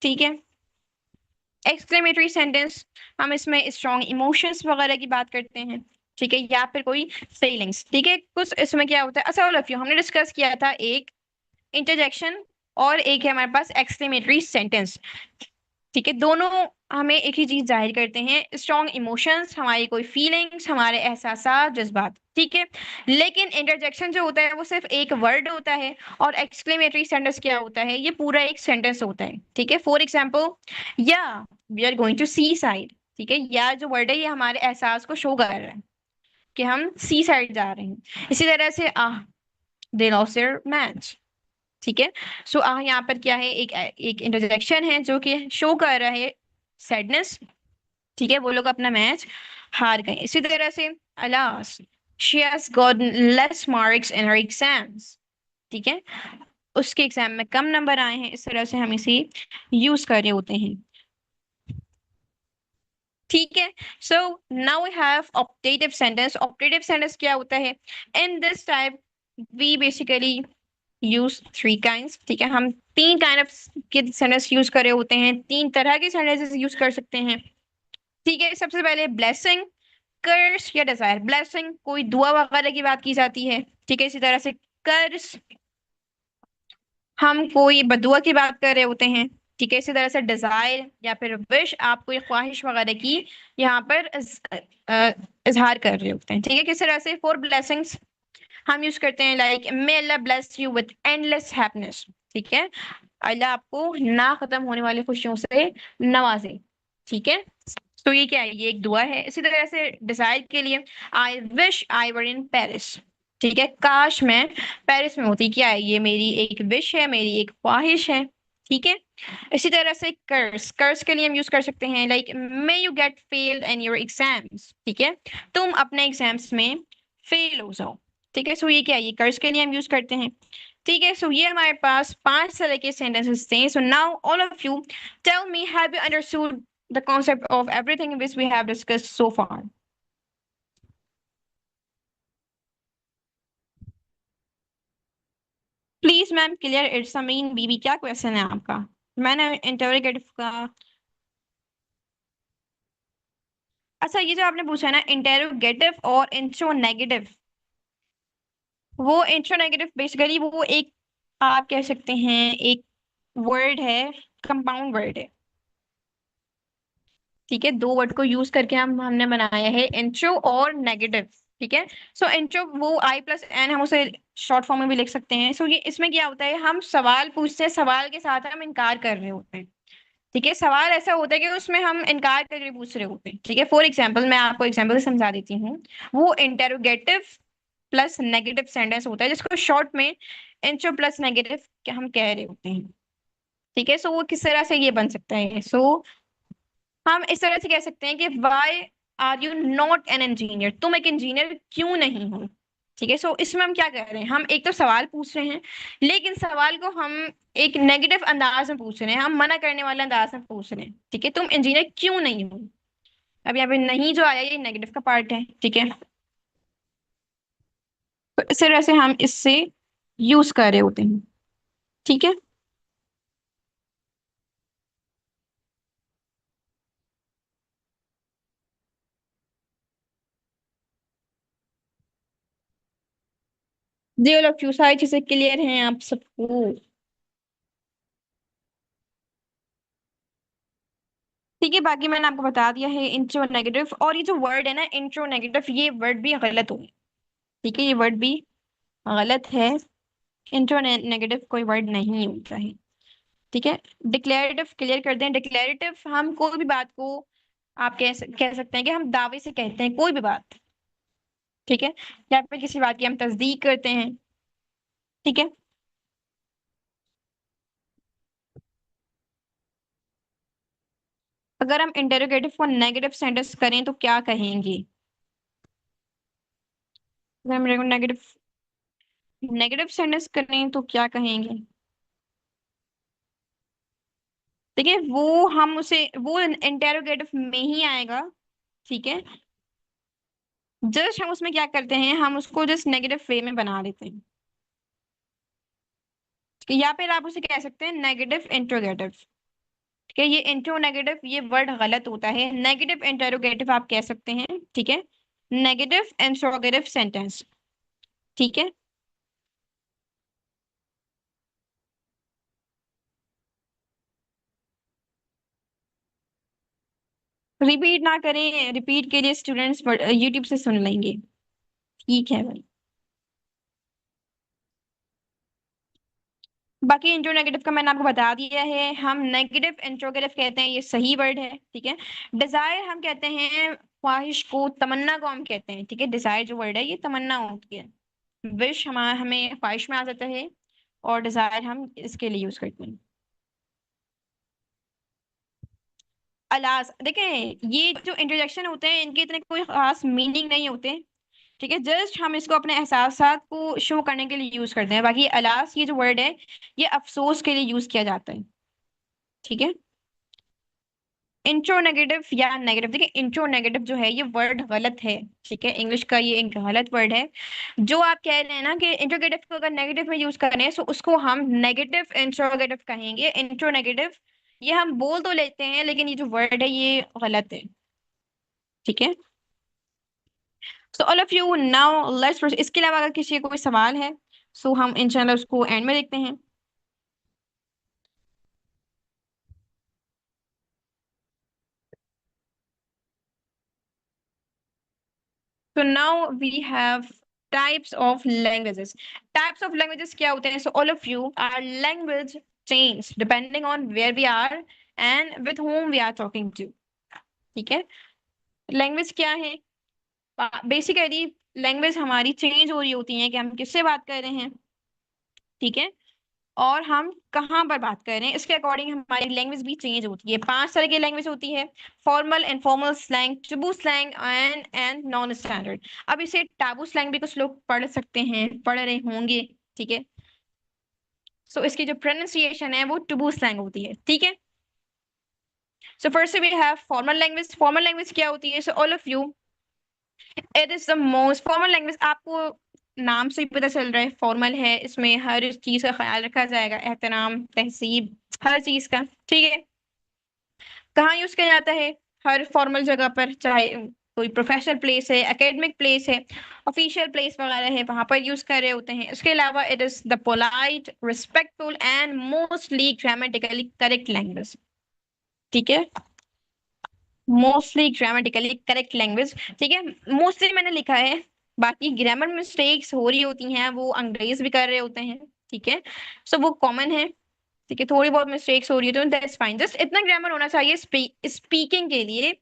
ठीक है, एक्सक्लेमेटरी सेंटेंस हम इसमें स्ट्रॉन्ग इमोशंस वगैरह की बात करते हैं. ठीक है, या फिर कोई फीलिंग्स. ठीक है, कुछ इसमें क्या होता है, अच्छा ऑल ऑफ यू, हमने डिस्कस किया था एक इंटरजेक्शन और एक है हमारे पास एक्सक्लेमेटरी सेंटेंस. ठीक है, दोनों हमें एक ही चीज जाहिर करते हैं, स्ट्रॉन्ग इमोशंस, हमारी कोई फीलिंग्स, हमारे एहसास, जज्बात. ठीक है, लेकिन इंटरजेक्शन जो होता है वो सिर्फ एक वर्ड होता है, और एक्सक्लेमेटरी सेंटेंस क्या होता है, ये पूरा एक सेंटेंस होता है. ठीक है, फॉर एग्जाम्पल या we are going to seaside. ठीक है, या जो वर्ड है ये हमारे एहसास को शो कर रहा है कि हम सी साइड जा रहे हैं. इसी तरह से दे लॉस्ट देयर मैच। ठीक है। सो यहाँ पर क्या है, एक एक इंटरजेक्शन है जो कि शो कर रहा है सैडनेस। ठीक है, वो लोग अपना मैच हार गए। इसी तरह से alas, she has got less marks in her exams. ठीक है, उसके एग्जाम में कम नंबर आए हैं। इस तरह से हम इसे यूज कर रहे होते हैं। ठीक है। So now we have optative sentence. Optative sentence क्या होता है? In this type we basically use three kinds. ठीक है, हम तीन काइंड ऑफ के सेंटेंस यूज कर रहे होते हैं, तीन तरह के सेंटेंसेस यूज कर सकते हैं। ठीक है, सबसे पहले ब्लेसिंग, कर्स या डिजायर। ब्लेसिंग कोई दुआ वगैरह की बात की जाती है। ठीक है, इसी तरह से कर्स हम कोई बदुआ की बात कर रहे होते हैं। ठीक है, इसी तरह से डिजायर या फिर विश, आप कोई ख्वाहिश वगैरह की यहाँ पर इजहार कर रहे होते हैं। ठीक है, किस तरह से फॉर ब्लेसिंग्स हम यूज करते हैं like may Allah bless you with endless happiness. ठीक है, अल्लाह आपको ना खत्म होने वाली खुशियों से नवाजे। ठीक है, तो ये क्या है? ये एक दुआ है। इसी तरह से डिजायर के लिए I wish I were in Paris. ठीक है, काश मैं पेरिस में होती। क्या है? ये मेरी एक विश है, मेरी एक ख्वाहिश है। ठीक है, इसी तरह से कर्स, कर्स के लिए हम यूज कर सकते हैं like may you get failed in your exams. ठीक है, तुम अपने एग्जाम्स में फेल हो जाओ। ठीक है, सो ये क्या है? ये कर्स के लिए हम यूज करते हैं। ठीक है, सो ये हमारे पास पांच तरह के सेंटेंसेस थे। So now all of you tell me, have you understood the concept of everything which we have discussed so far? Please ma'am clear it's Amin Bibi, क्या क्वेश्चन है आपका? मैंने इंटरोगेटिव का, अच्छा ये जो आपने पूछा है ना इंटेरोगेटिव और इंट्रोनेगेटिव, वो इंट्रोनेगेटिव बेसिकली वो एक, आप कह सकते हैं एक वर्ड है, कंपाउंड वर्ड है। ठीक है, दो वर्ड को यूज करके हमने बनाया है इंट्रो और नेगेटिव। ठीक है, सो इंट्रो वो आई प्लस एन, हम उसे शॉर्ट फॉर्म में भी लिख सकते हैं। सो ये इसमें क्या होता है, हम सवाल पूछते हैं, सवाल के साथ हम इनकार कर रहे होते हैं। ठीक है, सवाल ऐसा होता है कि उसमें हम इनकार करके पूछ रहे होते हैं। ठीक है, फॉर एग्जाम्पल मैं आपको एग्जाम्पल से समझा देती हूँ। वो इंटेरोगेटिव प्लस नेगेटिव सेंटेंस होता है जिसको शॉर्ट में इंट्रो प्लस नेगेटिव हम कह रहे होते हैं। ठीक है, सो वो किस तरह से ये बन सकता है? सो हम इस तरह से कह सकते हैं कि why are you not an engineer, तुम एक इंजीनियर क्यों नहीं हो। ठीक है, सो इसमें हम क्या कर रहे हैं, हम एक तो सवाल पूछ रहे हैं, लेकिन सवाल को हम एक नेगेटिव अंदाज में पूछ रहे हैं, हम मना करने वाले अंदाज में पूछ रहे हैं। ठीक है, तुम इंजीनियर क्यों नहीं हो। अब यहाँ पे नहीं जो आया ये नेगेटिव का पार्ट है। ठीक है, तो इस तरह से हम इससे यूज कर रहे होते हैं। ठीक है, जी ऑल ऑफ यू, सारी चीजें क्लियर हैं आप सबको? ठीक है, बाकी मैंने आपको बता दिया है इंट्रो नेगेटिव। और ये जो वर्ड है ना इंट्रो नेगेटिव, ये वर्ड भी गलत हो। ठीक है, ये वर्ड भी गलत है। इंट्रो नेगेटिव कोई वर्ड नहीं होता है। ठीक है, डिक्लेरेटिव क्लियर कर दें। डिक्लेरेटिव हम कोई भी बात को, आप कह सकते हैं कि हम दावे से कहते हैं कोई भी बात। ठीक है, या फिर किसी बात की हम तस्दीक करते हैं। ठीक है, अगर हम इंटेरोगेटिव को नेगेटिव सेंटेंस करें तो क्या कहेंगे? अगर हम नेगेटिव नेगेटिव सेंटेंस करें तो क्या कहेंगे? देखिए वो हम उसे, वो इंटेरोगेटिव में ही आएगा। ठीक है, जस्ट हम उसमें क्या करते हैं, हम उसको जस्ट नेगेटिव वे में बना देते हैं। ठीक है, या फिर आप उसे कह सकते हैं नेगेटिव इंट्रोगेटिव। ठीक है, ये इंट्रो नेगेटिव ये वर्ड गलत होता है, नेगेटिव इंटेरोगेटिव आप कह सकते हैं। ठीक है, नेगेटिव इंट्रोगेटिव सेंटेंस। ठीक है, रिपीट ना करें, रिपीट के लिए स्टूडेंट्स यूट्यूब से सुन लेंगे। ठीक है भाई, बाकी इंट्रो नेगेटिव का मैंने आपको बता दिया है। हम नेगेटिव इंट्रोगेटिव कहते हैं, ये सही वर्ड है। ठीक है, डिजायर हम कहते हैं ख्वाहिश को, तमन्ना को हम कहते हैं। ठीक है, डिजायर जो वर्ड है ये तमन्ना होती है। विश हमारा हमें ख्वाहिश में आ जाता है, और डिजायर हम इसके लिए यूज करते हैं। अलास देखें, ये जो इंटरजेक्शन होते हैं इनके इतने कोई खास मीनिंग नहीं होते, ठीक है, जस्ट हम इसको अपने एहसासात को शो करने के लिए यूज करते हैं। बाकी अलास ये जो वर्ड है ये अफसोस के लिए यूज किया जाता है, ठीक है। इंट्रो नेगेटिव या नेगेटिव, देखिए इंट्रो नेगेटिव जो है ये वर्ड गलत है, ठीक है, इंग्लिश का ये एक गलत वर्ड है। जो आप कह रहे हैं ना कि इंट्रोगेटिव को अगर नेगेटिव में यूज करें तो उसको हम नेगेटिव इंट्रोगेटिव कहेंगे, इंट्रो नेगेटिव। ये हम बोल तो लेते हैं लेकिन ये जो वर्ड है ये गलत है, ठीक है। So all of you now let's, इसके अलावा अगर किसी का कोई सवाल है सो हम इंशाल्लाह उसको एंड में देखते हैं। So now we have types of languages. Types of languages क्या होते हैं? So all of you, our language change depending on where we are and with whom we are talking to. ठीक है? लैंग्वेज क्या है? बेसिकली लैंग्वेज हमारी change हो रही होती है कि हम किससे बात कर रहे हैं, ठीक है, और हम कहाँ पर बात कर रहे हैं, इसके अकॉर्डिंग हमारी लैंग्वेज भी चेंज होती है। 5 तरह की लैंग्वेज होती है, formal, informal slang, taboo slang and non standard. अब इसे टैबू स्लैंग भी कुछ लोग पढ़ सकते हैं, पढ़ रहे होंगे, ठीक है। सो इसकी जो प्रोनाउंसिएशन है वो टैबू स्लैंग होती है, ठीक है। So first we have formal language. Formal language क्या होती है? So all of you, it is the most formal language. आपको नाम से ही पता चल रहा है फॉर्मल है, इसमें हर चीज का ख्याल रखा जाएगा, एहतराम, तहजीब, हर चीज का, ठीक है। कहाँ यूज किया जाता है? हर फॉर्मल जगह पर, चाहे कोई प्रोफेशनल प्लेस है, एकेडमिक प्लेस है, ऑफिशियल प्लेस वगैरह है, वहां पर यूज कर रहे होते हैं। इसके अलावा it is the polite, respectful and mostly grammatically correct language, ठीक है, मोस्टली ग्रामेटिकली करेक्ट लैंग्वेज, ठीक है। मोस्टली मैंने लिखा है, बाकी ग्रामर मिस्टेक्स हो रही होती हैं, वो अंग्रेज भी कर रहे होते हैं, ठीक है। सो वो कॉमन है, ठीक है, थोड़ी बहुत मिस्टेक्स हो रही है तो दैट्स फाइन, जस्ट इतना ग्रामर होना चाहिए स्पीकिंग के लिए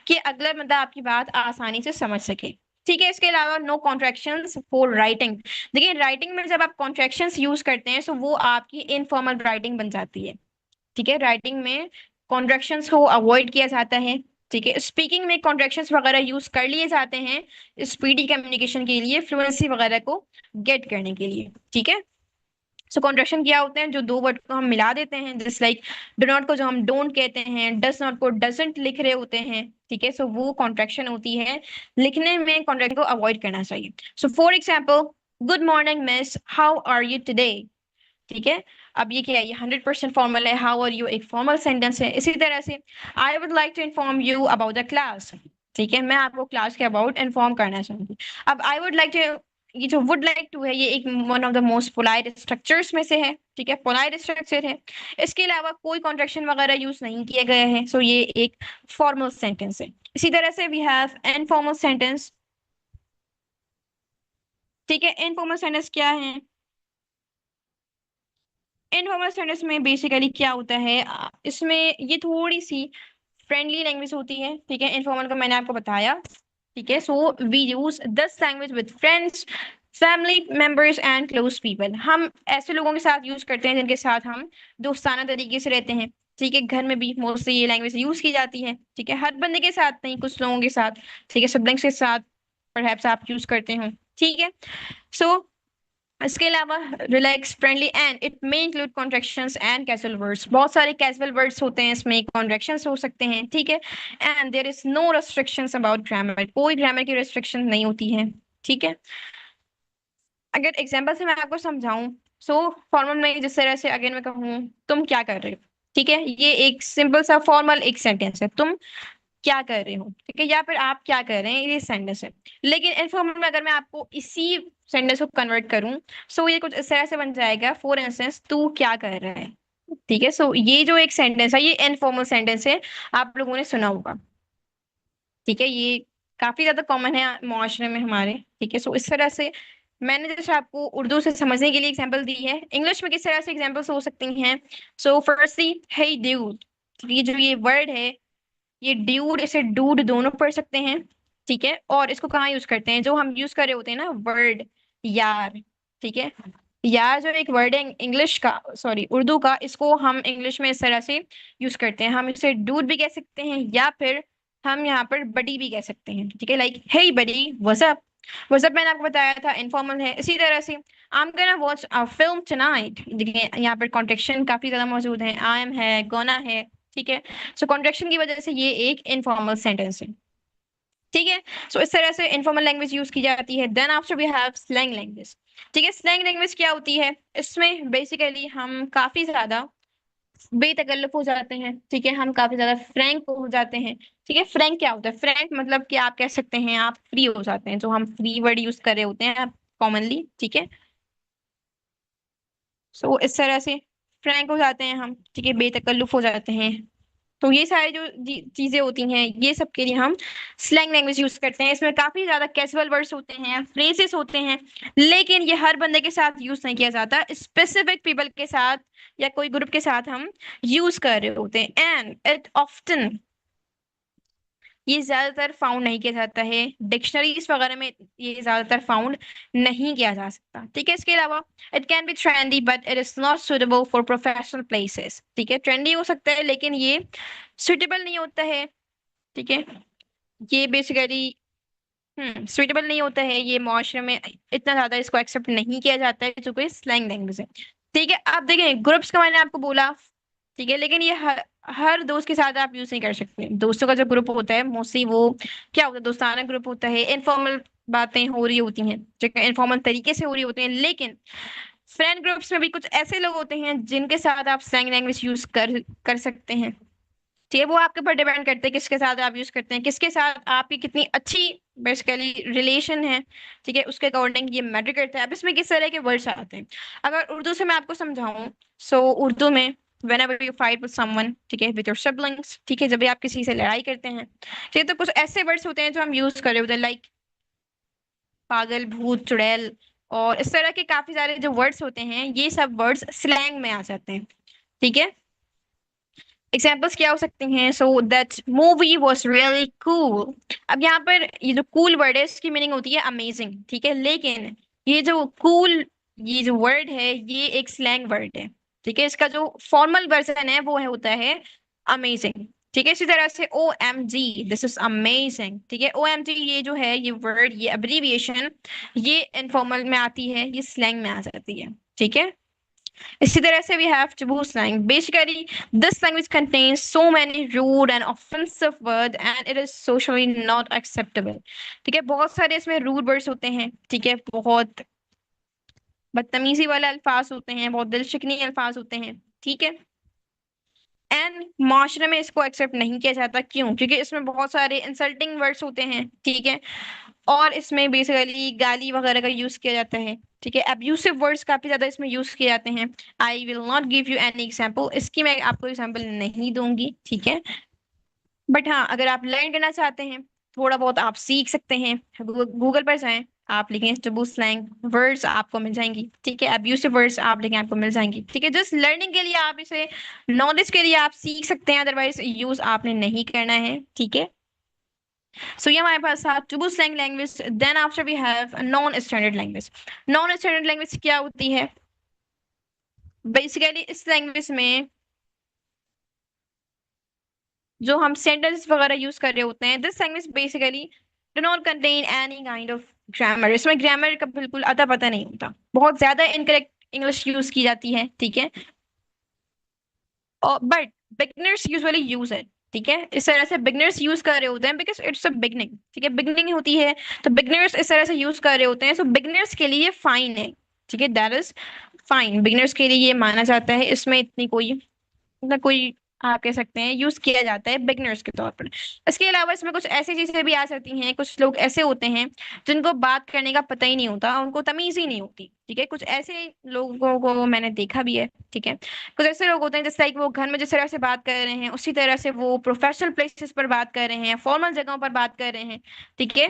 कि अगला बंदा आपकी बात आसानी से समझ सके, ठीक है। इसके अलावा नो कॉन्ट्रैक्शंस फॉर राइटिंग। देखिए राइटिंग में जब आप कॉन्ट्रैक्शंस यूज करते हैं तो वो आपकी इनफॉर्मल राइटिंग बन जाती है, ठीक है। राइटिंग में कॉन्ट्रैक्शंस को अवॉइड किया जाता है, ठीक है। स्पीकिंग में कॉन्ट्रैक्शंस वगैरह यूज कर लिए जाते हैं स्पीडी कम्युनिकेशन के लिए, फ्लुएंसी वगैरह को गेट करने के लिए, ठीक है। सो कॉन्ट्रैक्शन क्या होते हैं? जो दो वर्ड को हम मिला देते हैं, जस्ट लाइक डो नॉट को जो हम डोंट कहते हैं, डस नॉट को डजंट लिख रहे होते हैं, ठीक है। सो वो कॉन्ट्रैक्शन होती है, लिखने में कॉन्ट्रैक्शन को अवॉइड करना चाहिए। So for example, good morning miss, how are you today, ठीक है। अब ये क्या है? ये 100% फॉर्मल है, हाउ आर यू एक फॉर्मल सेंटेंस है। इसी तरह से I would like to inform you about the class, ठीक है, मैं आपको क्लास के अबाउट इन्फॉर्म करना चाहूंगी। अब आई वुड लाइक टू, ये जो वुड लाइक टू है ये एक one of the most polite structures में से है, ठीक है, पोलाइट स्ट्रक्चर है। इसके अलावा कोई कॉन्ट्रैक्शन वगैरह यूज नहीं किया गया है, सो ये एक फॉर्मल सेंटेंस है। इसी तरह से वी हैव इनफॉर्मल सेंटेंस, ठीक है। इनफॉर्मल सेंटेंस क्या है? इनफॉर्मल सेंटेंस में बेसिकली क्या होता है, इसमें ये थोड़ी सी फ्रेंडली लैंग्वेज होती है, ठीक है। इनफॉर्मल का मैंने आपको बताया, ठीक है। So we use this language with friends, family members and close people. हम ऐसे लोगों के साथ यूज करते हैं जिनके साथ हम दोस्ताना तरीके से रहते हैं, ठीक है। घर में भी मोस्टली ये लैंग्वेज यूज की जाती है, ठीक है, हर बंदे के साथ नहीं, कुछ लोगों के साथ, ठीक है, सिबलिंग्स के साथ परहैप्स आप यूज करते हो, ठीक है। सो इसके अलावा relax, friendly and it may include contractions and casual words. बहुत सारे कैजुअल वर्ड्स होते हैं इसमें, कॉन्ट्रैक्शंस हो सकते हैं, ठीक है। And there is no restrictions about grammar, कोई ग्रामर की रेस्ट्रिक्शन नहीं होती है, ठीक है। अगर एग्जांपल से मैं आपको समझाऊं, सो फॉर्मल में जिस तरह से अगर मैं कहूँ तुम क्या कर रहे हो, ठीक है, ये एक सिंपल सा फॉर्मल एक सेंटेंस है, तुम क्या कर रहे हो, ठीक है, या फिर आप क्या कर रहे हैं, ये सेंटेंस है। लेकिन इनफॉर्मल में अगर मैं आपको इसी सेंटेंस को कन्वर्ट करूं, सो ये कुछ इस तरह से बन जाएगा, फॉर इंस्टेंस तू क्या कर रहा है, ठीक है। सो ये जो एक सेंटेंस है ये इनफॉर्मल सेंटेंस है, आप लोगों ने सुना होगा, ठीक है। ये काफी ज्यादा कॉमन है मुआशरे में हमारे, ठीक है। सो इस तरह से मैंने जैसे आपको उर्दू से समझने के लिए एग्जांपल दी है, इंग्लिश में किस तरह से एग्जांपल्स हो सकती हैं। सो फर्स्टली हे ड्यूड, ये जो ये वर्ड है, ये ड्यूड, इसे डूड दोनों पढ़ सकते हैं, ठीक है। और इसको कहाँ यूज करते हैं? जो हम यूज कर रहे होते हैं ना वर्ड यार, ठीक है। यार जो एक वर्ड है इंग्लिश का, सॉरी उर्दू का, इसको हम इंग्लिश में इस तरह से यूज करते हैं। हम इसे डूड भी कह सकते हैं या फिर हम यहाँ पर बडी भी कह सकते हैं, ठीक है। लाइक हे बडी, व्हाट्सअप। व्हाट्सअप मैंने आपको बताया था इनफॉर्मल है। इसी तरह से I am gonna watch a film tonight, देखिए यहाँ पर कॉन्ट्रेक्शन काफी ज्यादा मौजूद है, आई एम है, गोना है, ठीक है। सो कॉन्ट्रेक्शन की वजह से ये एक इनफॉर्मल सेंटेंस है, ठीक है। सो इस तरह से इनफॉर्मल लैंग्वेज यूज की जाती है। Then after we have slang language, ठीक है। स्लैंग लैंग्वेज क्या होती है? इसमें बेसिकली हम काफी ज्यादा बेतकल्लुफ हो जाते हैं, ठीक है। हम काफी ज्यादा फ्रैंक हो जाते हैं, ठीक है। फ्रैंक क्या होता है? फ्रैंक मतलब कि आप कह सकते हैं आप फ्री हो जाते हैं, जो हम फ्री वर्ड यूज कर रहे होते हैं कॉमनली, ठीक है। सो इस तरह से फ्रैंक हो जाते हैं हम, ठीक है, बेतकल्लुफ हो जाते हैं। तो ये सारी जो चीजें होती हैं, ये सब के लिए हम स्लैंग लैंग्वेज यूज करते हैं। इसमें काफी ज्यादा कैजुअल वर्ड्स होते हैं, फ्रेजेस होते हैं, लेकिन ये हर बंदे के साथ यूज नहीं किया जाता। स्पेसिफिक पीपल के साथ या कोई ग्रुप के साथ हम यूज कर रहे होते हैं। एंड इट ऑफ्टन, ये ज्यादातर फाउंड नहीं किया जाता है डिक्शनरीज वगैरह में, ये ज्यादातर फाउंड नहीं किया जा सकता, ठीक है। इसके अलावा it can be trendy but it is not suitable for professional places, ठीक है। ट्रेंडी हो सकता है लेकिन ये सुटेबल नहीं होता है, ठीक है। ये बेसिकली सुटेबल नहीं होता है, ये मुआशरे में इतना ज्यादा इसको एक्सेप्ट नहीं किया जाता है, जो कोई स्लैंग लैंग्वेज है, ठीक है। आप देखें ग्रुप्स का मैंने आपको बोला, ठीक है, लेकिन ये हर दोस्त के साथ आप यूज नहीं कर सकते। दोस्तों का जो ग्रुप होता है मोस्टली वो क्या होता है, दोस्ताना ग्रुप होता है, इनफॉर्मल बातें हो रही होती हैं, ठीक है, इनफॉर्मल तरीके से हो रही होती हैं। लेकिन फ्रेंड ग्रुप्स में भी कुछ ऐसे लोग होते हैं जिनके साथ आप स्लैंग लैंग्वेज यूज कर सकते हैं, ठीक है। वो आपके ऊपर डिपेंड करते हैं किसके साथ आप यूज करते हैं, किसके साथ आपकी कितनी अच्छी बेसिकली रिलेशन है, ठीक है, उसके अकॉर्डिंग ये मैटर करता है। अब इसमें किस तरह के वर्ड्स आते हैं, अगर उर्दू से मैं आपको समझाऊं, सो उर्दू में whenever you fight with someone, ठीक है, with your siblings, ठीक है, जब भी आप किसी से लड़ाई करते हैं, ठीक है, तो कुछ ऐसे वर्ड्स होते हैं जो हम यूज कर रहे होते हैं, लाइक पागल, भूत, चुड़ैल, और इस तरह के काफी सारे जो वर्ड्स होते हैं, ये सब वर्ड्स स्लैंग में आ जाते हैं, ठीक है। एग्जाम्पल्स क्या हो सकते हैं? So that movie was really cool. अब यहाँ पर ये जो कूल वर्ड है इसकी मीनिंग होती है अमेजिंग, ठीक है, लेकिन ये जो कूल, ये जो वर्ड है ये एक स्लैंग वर्ड है, ठीक है। इसका जो फॉर्मल वर्जन है वो है होता है अमेजिंग, ठीक है। इसी तरह से O M G, this is amazing, ठीक है। ओ एम जी ये जो है ये वर्ड, ये अब्रीविएशन, ये इनफॉर्मल में आती है, ये स्लैंग में आ जाती है, ठीक है। इसी तरह से we have taboo slang. Basically, this language contains so many rude and offensive words and it is socially not acceptable. ठीक है, बहुत सारे इसमें rude words होते हैं, ठीक है, बहुत बदतमीजी वाले अल्फाज होते हैं, बहुत दिल शिकनी अल्फाज होते हैं, ठीक है। एंड माशरे में इसको एक्सेप्ट नहीं किया जाता, क्यों? क्योंकि इसमें बहुत सारे इंसल्टिंग वर्ड्स होते हैं, ठीक है, और इसमें बेसिकली गाली वगैरह का यूज किया जाता है, ठीक है। अब्यूसिव वर्ड्स काफी ज्यादा इसमें यूज किए जाते हैं। I will not give you any example, इसकी मैं आपको एग्जाम्पल नहीं दूंगी, ठीक है। बट हाँ, अगर आप लर्न करना चाहते हैं, थोड़ा बहुत आप सीख सकते हैं, गूगल पर जाएं, आप लिखें टबू स्लैंग वर्ड्स, आपको मिल जाएंगी, ठीक है। अब्यूसिव वर्ड्स आप लिखें, आपको मिल जाएंगी, ठीक है। जस्ट लर्निंग के लिए आप इसे, नॉलेज के लिए आप सीख सकते हैं, अदरवाइज यूज आपने नहीं करना है, ठीक है। सो ये हमारे पास था two slang language. Then after we have non standard language. Non standard language क्या होती है? बेसिकली इस लैंग्वेज में जो हम सेंटेंस वगैरह यूज कर रहे होते हैं, this language basically do not contain any kind of grammar. इसमें ग्रामर का बिल्कुल अता पता नहीं होता, बहुत ज्यादा इनकरेक्ट इंग्लिश यूज की जाती है, ठीक है। और but beginners usually use it, ठीक है। इस तरह से बिगनर्स यूज कर रहे होते हैं बिकॉज इट्स अ बिगनिंग, ठीक है, बिगनिंग होती है, तो बिगनर्स इस तरह से यूज कर रहे होते हैं, सो बिगनर्स के लिए फाइन है, ठीक है, दैट इज फाइन, बिगनर्स के लिए ये माना जाता है, इसमें इतनी कोई ना कोई आप कह सकते हैं यूज किया जाता है बिगनर्स के तौर पर। इसके अलावा इसमें कुछ ऐसी चीजें भी आ सकती हैं, कुछ लोग ऐसे होते हैं जिनको बात करने का पता ही नहीं होता, उनको तमीज ही नहीं होती, ठीक है। कुछ ऐसे लोगों को मैंने देखा भी है, ठीक है। कुछ ऐसे लोग होते हैं जैसे लाइक वो घर में जिस तरह से बात कर रहे हैं उसी तरह से वो प्रोफेशनल प्लेसेस पर बात कर रहे हैं, फॉर्मल जगहों पर बात कर रहे हैं, ठीक है।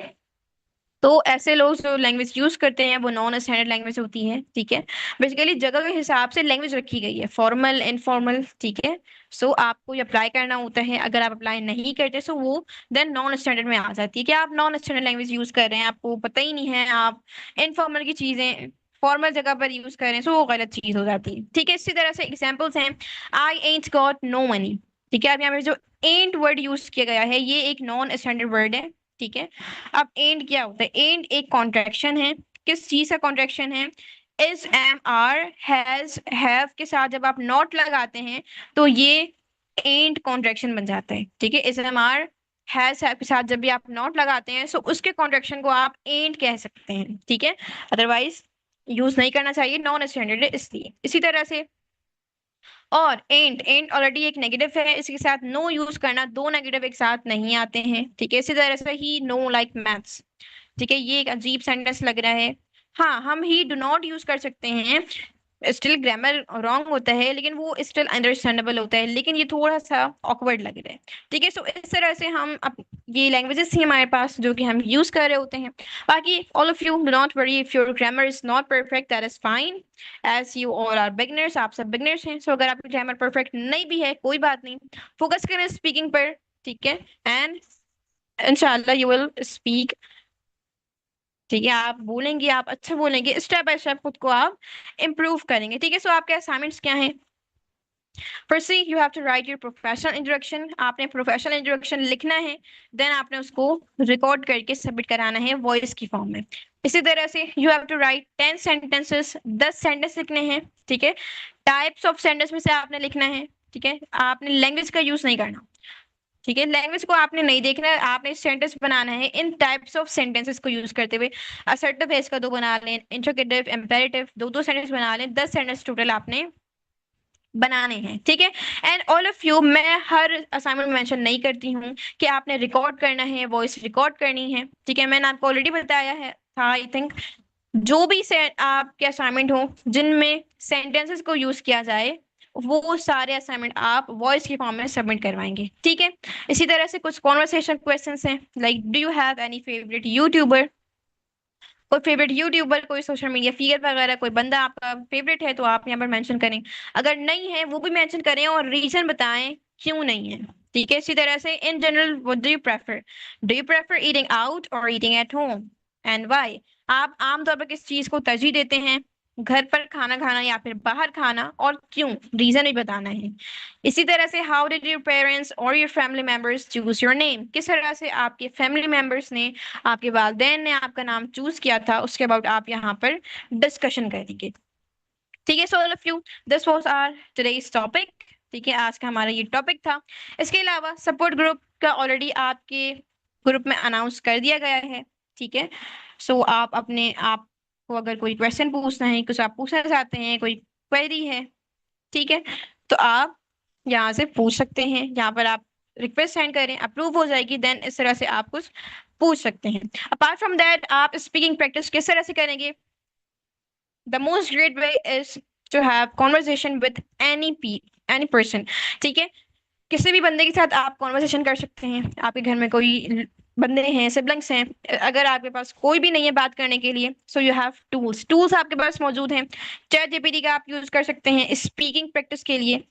तो ऐसे लोग जो लैंग्वेज यूज करते हैं वो नॉन स्टैंडर्ड लैंग्वेज होती है, ठीक है। बेसिकली जगह के हिसाब से लैंग्वेज रखी गई है, फॉर्मल इनफॉर्मल, ठीक है। सो आपको ये अप्लाई करना होता है, अगर आप अप्लाई नहीं करते सो वो देन नॉन स्टैंडर्ड में आ जाती है कि आप नॉन स्टैंडर्ड लैंग्वेज यूज कर रहे हैं, आपको पता ही नहीं है, आप इनफॉर्मल की चीजें फॉर्मल जगह पर यूज कर रहे हैं, सो वो गलत चीज हो जाती है, ठीक है। इसी तरह से एग्जाम्पल्स हैं, आई एंट गॉट नो मनी, ठीक है। अब यहाँ पे जो एंट वर्ड यूज किया गया है ये एक नॉन स्टैंडर्ड वर्ड है, ठीक है। अब एंड क्या होता है, एंड एक कॉन्ट्रैक्शन है, किस चीज का कॉन्ट्रैक्शन है, is, am, are, has, have के साथ जब आप नॉट लगाते हैं तो ये एंड कॉन्ट्रैक्शन बन जाता है, ठीक है। Is, am, are, has, have के साथ जब भी आप नॉट लगाते हैं सो उसके कॉन्ट्रैक्शन को आप एंड कह सकते हैं, ठीक है। अदरवाइज यूज नहीं करना चाहिए, नॉन स्टैंडर्ड है इसलिए। इसी तरह से और एंड, एंड ऑलरेडी एक नेगेटिव है, इसके साथ नो यूज करना, दो नेगेटिव एक साथ नहीं आते हैं, ठीक है। इसी तरह से ही नो लाइक मैथ्स, ठीक है। ये एक अजीब सेंटेंस लग रहा है, हाँ हम ही डू नॉट यूज कर सकते हैं, स्टिल ग्रामर रॉन्ग होता है लेकिन वो स्टिल अंडरस्टैंडेबल होता है, लेकिन ये थोड़ा सा ऑकवर्ड लग रहा है, ठीक है। सो इस तरह से हम ये लैंग्वेजेस थी हमारे पास जो कि हम यूज कर रहे होते हैं। बाकी all of you do not worry if your grammar is not perfect, that is fine, as you all are beginners, आप सब बिगनर्स हैं। सो अगर आपकी ग्रामर परफेक्ट नहीं भी है कोई बात नहीं, फोकस करें स्पीकिंग पर, ठीक है। एंड इंशाल्लाह यू विल स्पीक, ठीक है। आप बोलेंगे, आप अच्छा बोलेंगे, स्टेप बाय स्टेप खुद को आप इम्प्रूव करेंगे, ठीक है। सो आपके असाइनमेंट्स क्या हैं, firstly you have to write your professional introduction, आपने प्रोफेशनल इंट्रोडक्शन लिखना है, देन आपने उसको रिकॉर्ड करके सबमिट कराना है वॉइस की फॉर्म में। इसी तरह से you have to write 10 sentences, 10 sentence लिखने हैं, ठीक है। टाइप्स ऑफ सेंटेंस में से आपने लिखना है, ठीक है। आपने लैंग्वेज का यूज नहीं करना, ठीक है। लैंग्वेज को आपने नहीं देखना है, आपने सेंटेंस बनाना है इन टाइप्स ऑफ सेंटेंसेस को यूज करते हुए। असर्टिव है इसका दो बना लें, इंट्रोगेटिव, इम्पेरेटिव, दो दो सेंटेंस बना लें, 10 सेंटेंस टोटल आपने बनाने हैं, ठीक है। एंड ऑल ऑफ यू, मैं हर असाइनमेंट में मेंशन नहीं करती हूँ कि आपने रिकॉर्ड करना है, वॉइस रिकॉर्ड करनी है, ठीक है। मैंने आपको ऑलरेडी बताया है था आई थिंक, जो भी से आपके असाइनमेंट हो जिनमें सेंटेंसेस को यूज किया जाए वो सारे असाइनमेंट आप वॉइस के फॉर्म में सबमिट करवाएंगे, ठीक है। इसी तरह से कुछ कॉन्वर्सेशन क्वेश्चंस हैं, like do you have any favourite YouTuber, कोई फेवरेट यूट्यूबर, कोई सोशल मीडिया फिगर वगैरह, कोई बंदा आपका फेवरेट है तो आप यहाँ पर मेंशन करें, अगर नहीं है वो भी मेंशन करें और रीजन बताएं क्यों नहीं है, ठीक है। इसी तरह से in general what do you prefer eating out और eating at home and why, आप आमतौर पर किस चीज को तरजीह देते हैं, घर पर खाना खाना या फिर बाहर खाना, और क्यों, रीजन भी बताना है। इसी तरह से हाउ डिड योर पेरेंट्स और your family members choose your name, किस तरह से आपके फैमिली मेंबर्स ने, आपके वालिदैन ने आपका नाम चूज किया था, उसके अबाउट आप यहाँ पर डिस्कशन करेंगे, ठीक है। So all of you, this was our today's topic, ठीक है। आज का हमारा ये टॉपिक था। इसके अलावा सपोर्ट ग्रुप का ऑलरेडी आपके ग्रुप में अनाउंस कर दिया गया है, ठीक है। सो आप अपने आप को अगर कोई क्वेश्चन पूछना है, कुछ आप पूछना चाहते हैं, कोई क्वेरी है, ठीक है, तो आप यहाँ से पूछ सकते हैं, यहाँ पर आप रिक्वेस्ट सेंड करें, अप्रूव हो जाएगी, देन इस तरह से आप कुछ पूछ सकते हैं। अपार्ट फ्रॉम दैट आप स्पीकिंग प्रैक्टिस किस तरह से करेंगे, the most great way is to have conversation with any person, ठीक है। किसी भी बंदे के साथ आप कॉन्वर्सेशन कर सकते हैं, आपके घर में कोई बंदे हैं, सिबलिंग्स हैं, अगर आपके पास कोई भी नहीं है बात करने के लिए, so you have tools, tools आपके पास मौजूद हैं। चैट जीपीटी का आप यूज कर सकते हैं स्पीकिंग प्रैक्टिस के लिए,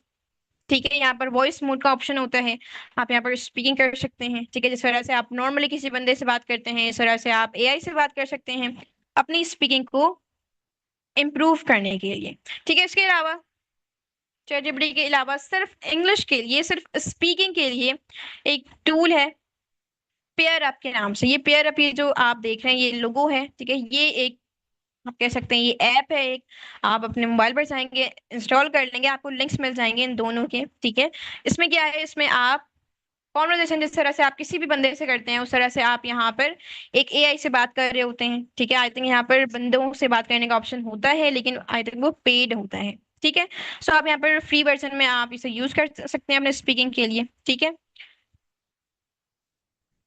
ठीक है। यहाँ पर वॉइस मोड का ऑप्शन होता है, आप यहाँ पर स्पीकिंग कर सकते हैं, ठीक है। जिस तरह से आप नॉर्मली किसी बंदे से बात करते हैं इस तरह से आप एआई से बात कर सकते हैं अपनी स्पीकिंग को इम्प्रूव करने के लिए, ठीक है। इसके अलावा चैटजीपीटी के अलावा सिर्फ इंग्लिश के लिए, सिर्फ स्पीकिंग के लिए एक टूल है पेयर अप के नाम से। ये पेयर अप, ये जो आप देख रहे हैं ये लोगो है, ठीक है। ये एक आप कह सकते हैं ये ऐप है एक, आप अपने मोबाइल पर जाएंगे, इंस्टॉल कर लेंगे, आपको लिंक्स मिल जाएंगे इन दोनों के, ठीक है। इसमें क्या है, इसमें आप कॉन्वर्जेशन जिस तरह से आप किसी भी बंदे से करते हैं उस तरह से आप यहाँ पर एक एआई से बात कर रहे होते हैं, ठीक है। आई थिंक यहाँ पर बंदों से बात करने का ऑप्शन होता है लेकिन आई थिंक वो पेड होता है, ठीक है। सो आप यहाँ पर फ्री वर्जन में आप इसे यूज कर सकते हैं अपने स्पीकिंग के लिए, ठीक है।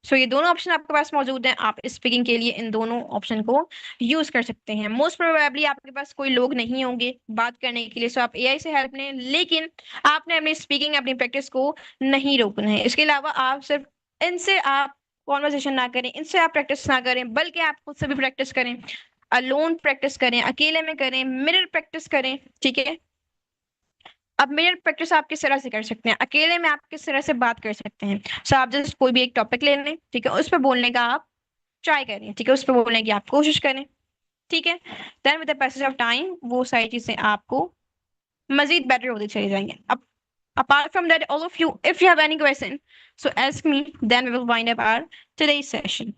सो ये दोनों ऑप्शन आपके पास मौजूद हैं, आप स्पीकिंग के लिए इन दोनों ऑप्शन को यूज कर सकते हैं। मोस्ट प्रोबेबली आपके पास कोई लोग नहीं होंगे बात करने के लिए, सो आप एआई से हेल्प लें, लेकिन आपने अपनी स्पीकिंग अपनी प्रैक्टिस को नहीं रोकना है। इसके अलावा आप सिर्फ इनसे आप कॉन्वर्सेशन ना करें, इनसे आप प्रैक्टिस ना करें, बल्कि आप खुद से भी प्रैक्टिस करें, अलोन प्रैक्टिस करें, अकेले में करें, मिरर प्रैक्टिस करें, ठीक है। अब मिरर प्रैक्टिस आप किस तरह से कर सकते हैं, अकेले में आप किस तरह से बात कर सकते हैं। सो आप जस्ट कोई भी एक टॉपिक ले लें, ठीक है, उस पर बोलने का आप ट्राई करें, ठीक है, उस पर बोलने की आप कोशिश करें, ठीक है। Then with the passage of time वो सारी चीजें आपको मजीद बेटर होते चले जाएंगे। अब apart from that, all of you, if you have any question, so ask me, then we will wind up our today's session.